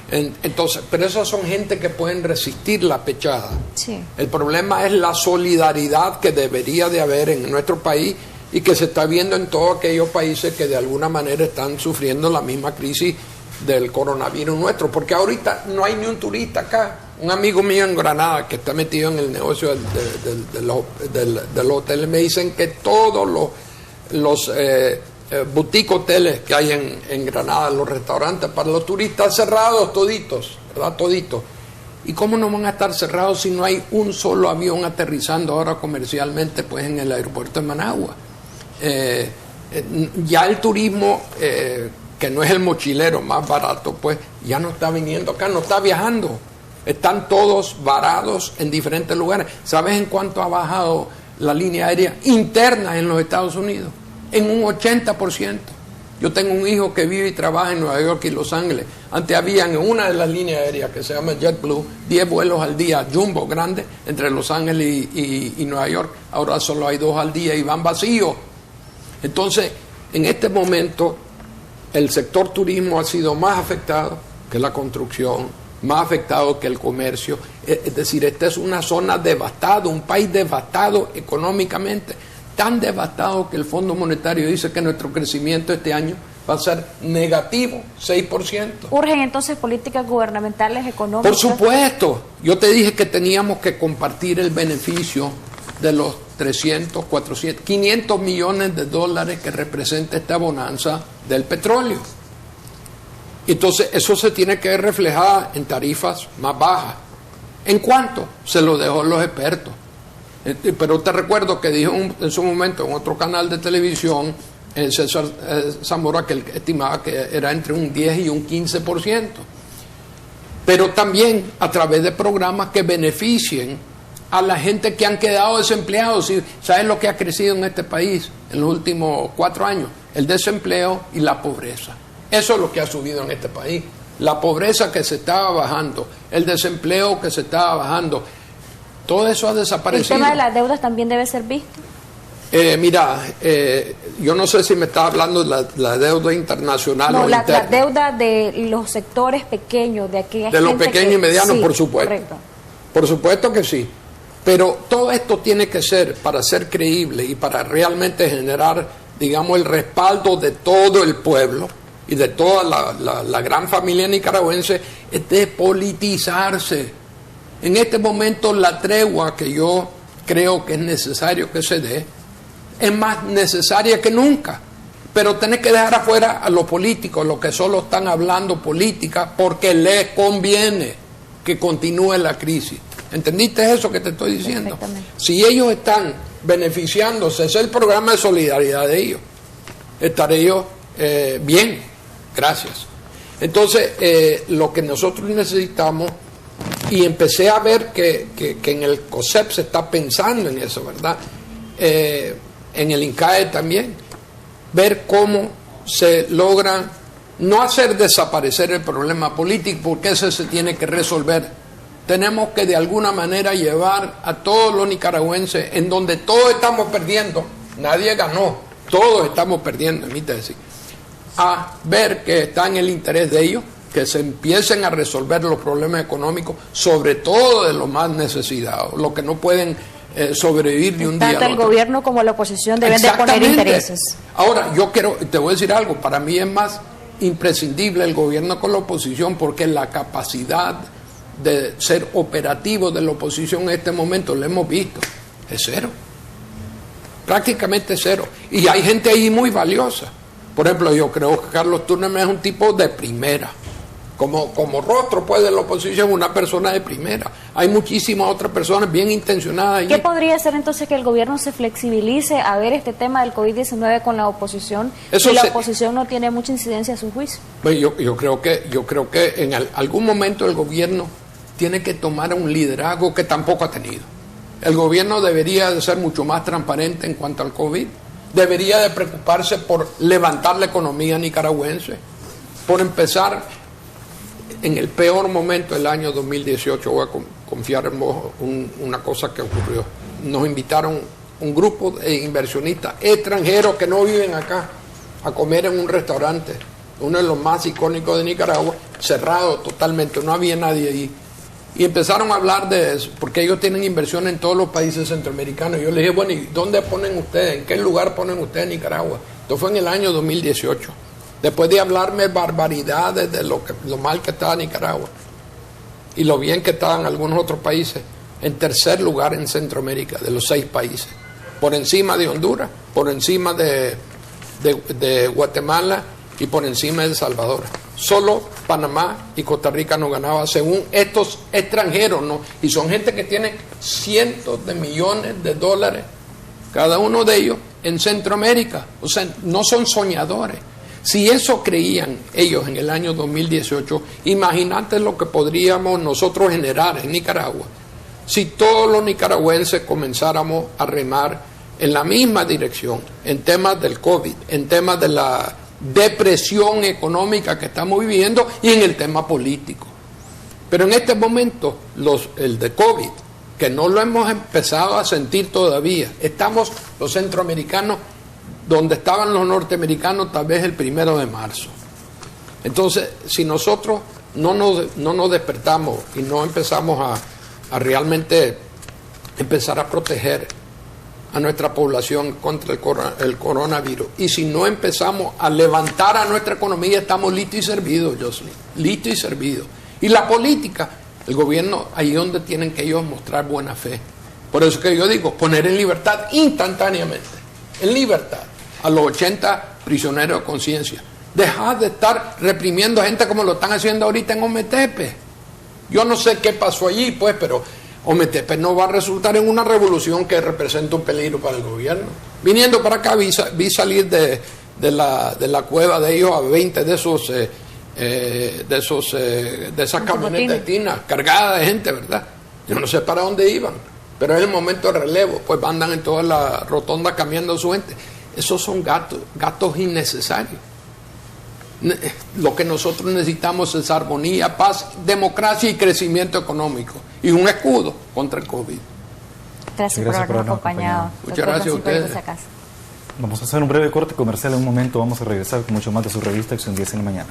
Entonces, pero esas son gente que pueden resistir la pechada. Sí. El problema es la solidaridad que debería de haber en nuestro país y que se está viendo en todos aquellos países que de alguna manera están sufriendo la misma crisis del coronavirus nuestro, porque ahorita no hay ni un turista acá. Un amigo mío en Granada que está metido en el negocio de los hoteles me dicen que todos los boutique hoteles que hay en Granada, los restaurantes para los turistas cerrados toditos, ¿verdad? Toditos. ¿Y cómo no van a estar cerrados si no hay un solo avión aterrizando ahora comercialmente pues en el aeropuerto de Managua? Ya el turismo, que no es el mochilero más barato, pues ya no está viniendo acá, no está viajando. Están todos varados en diferentes lugares. ¿Sabes en cuánto ha bajado la línea aérea interna en los Estados Unidos? En un 80%. Yo tengo un hijo que vive y trabaja en Nueva York y Los Ángeles. Antes habían en una de las líneas aéreas que se llama JetBlue 10 vuelos al día, jumbo, grande, entre Los Ángeles y Nueva York. Ahora solo hay 2 al día y van vacíos. Entonces, en este momento, el sector turismo ha sido más afectado que la construcción, más afectado que el comercio. Es decir, esta es una zona devastada, un país devastado económicamente. Tan devastado que el Fondo Monetario dice que nuestro crecimiento este año va a ser negativo, 6%. ¿Urgen entonces políticas gubernamentales económicas? Por supuesto. Yo te dije que teníamos que compartir el beneficio de los 300, 400, 500 millones de dólares que representa esta bonanza del petróleo. Entonces, eso se tiene que ver reflejado en tarifas más bajas. ¿En cuánto? Se lo dejó los expertos. Pero te recuerdo que dijo en su momento en otro canal de televisión, César Zamora, que él estimaba que era entre un 10 y un 15%. Pero también a través de programas que beneficien a la gente que han quedado desempleados. ¿Sabes lo que ha crecido en este país en los últimos 4 años? El desempleo y la pobreza. Eso es lo que ha subido en este país. La pobreza que se estaba bajando, el desempleo que se estaba bajando. Todo eso ha desaparecido. ¿El tema de las deudas también debe ser visto? Mira, yo no sé si me estás hablando de la deuda internacional o interna. La deuda de los sectores pequeños, de aquella gente de los pequeños y medianos, sí, por supuesto. Correcto. Por supuesto que sí. Pero todo esto tiene que ser, para ser creíble y para realmente generar, digamos, el respaldo de todo el pueblo y de toda la gran familia nicaragüense, es despolitizarse. En este momento la tregua que yo creo que es necesario que se dé es más necesaria que nunca. Pero tenés que dejar afuera a los políticos, los que solo están hablando política porque les conviene que continúe la crisis. ¿Entendiste eso que te estoy diciendo? Si ellos están beneficiándose, ese es el programa de solidaridad de ellos. Estaré yo bien, gracias. Entonces, lo que nosotros necesitamos, y empecé a ver que en el COSEP se está pensando en eso, ¿verdad? En el INCAE también, ver cómo se logra no hacer desaparecer el problema político, porque ese se tiene que resolver. Tenemos que de alguna manera llevar a todos los nicaragüenses, en donde todos estamos perdiendo, nadie ganó, todos estamos perdiendo, a ver que está en el interés de ellos, que se empiecen a resolver los problemas económicos, sobre todo de los más necesitados, los que no pueden sobrevivir de un día al otro. Tanto el gobierno como la oposición deben de poner intereses. Ahora, te voy a decir algo, para mí es más imprescindible el gobierno con la oposición, porque la capacidad de ser operativo de la oposición en este momento, lo hemos visto, es cero, prácticamente cero, y hay gente ahí muy valiosa. Por ejemplo, yo creo que Carlos Turner es un tipo de primera, como rostro pues de la oposición, una persona de primera. Hay muchísimas otras personas bien intencionadas allí. ¿Qué podría hacer entonces que el gobierno se flexibilice a ver este tema del COVID-19 con la oposición, si la oposición no tiene mucha incidencia a su juicio? Pues yo creo que en algún momento el gobierno tiene que tomar un liderazgo que tampoco ha tenido. El gobierno debería de ser mucho más transparente en cuanto al COVID, debería de preocuparse por levantar la economía nicaragüense, por empezar en el peor momento del año 2018. Voy a confiar en vos una cosa que ocurrió. Nos invitaron un grupo de inversionistas extranjeros que no viven acá a comer en un restaurante, uno de los más icónicos de Nicaragua, cerrado totalmente, no había nadie allí. Y empezaron a hablar de eso, porque ellos tienen inversión en todos los países centroamericanos. Yo les dije, bueno, ¿y dónde ponen ustedes? ¿En qué lugar ponen ustedes Nicaragua? Esto fue en el año 2018. Después de hablarme barbaridades de lo mal que estaba Nicaragua y lo bien que estaban algunos otros países, en tercer lugar en Centroamérica, de los 6 países. Por encima de Honduras, por encima de Guatemala y por encima de El Salvador. Solo Panamá y Costa Rica no ganaban, según estos extranjeros, ¿no? Y son gente que tiene cientos de millones de dólares, cada uno de ellos, en Centroamérica. O sea, no son soñadores. Si eso creían ellos en el año 2018, imagínate lo que podríamos nosotros generar en Nicaragua si todos los nicaragüenses comenzáramos a remar en la misma dirección, en temas del COVID, en temas de la depresión económica que estamos viviendo y en el tema político. Pero en este momento, el de COVID, que no lo hemos empezado a sentir todavía, estamos los centroamericanos donde estaban los norteamericanos tal vez el 1 de marzo. Entonces, si nosotros no nos despertamos y no empezamos a realmente empezar a proteger a nuestra población contra el coronavirus, y si no empezamos a levantar a nuestra economía, estamos listos y servidos, Jocelyn, listos y servidos. Y la política, el gobierno, ahí donde tienen que ellos mostrar buena fe. Por eso que yo digo, poner en libertad instantáneamente, en libertad, a los 80 prisioneros de conciencia. Dejar de estar reprimiendo a gente como lo están haciendo ahorita en Ometepe. Yo no sé qué pasó allí, pues, pero Ometepe no va a resultar en una revolución que representa un peligro para el gobierno. Viniendo para acá, vi salir de la cueva de ellos a 20 de esas camionetas tinas cargadas de gente, ¿verdad? Yo no sé para dónde iban, pero es el momento de relevo, pues andan en toda la rotonda cambiando a su gente. Esos son gatos innecesarios. Lo que nosotros necesitamos es armonía, paz, democracia y crecimiento económico, y un escudo contra el COVID. Gracias por habernos acompañado. Muchas gracias a ustedes. Vamos a hacer un breve corte comercial. En un momento vamos a regresar con mucho más de su revista Acción 10 en la mañana.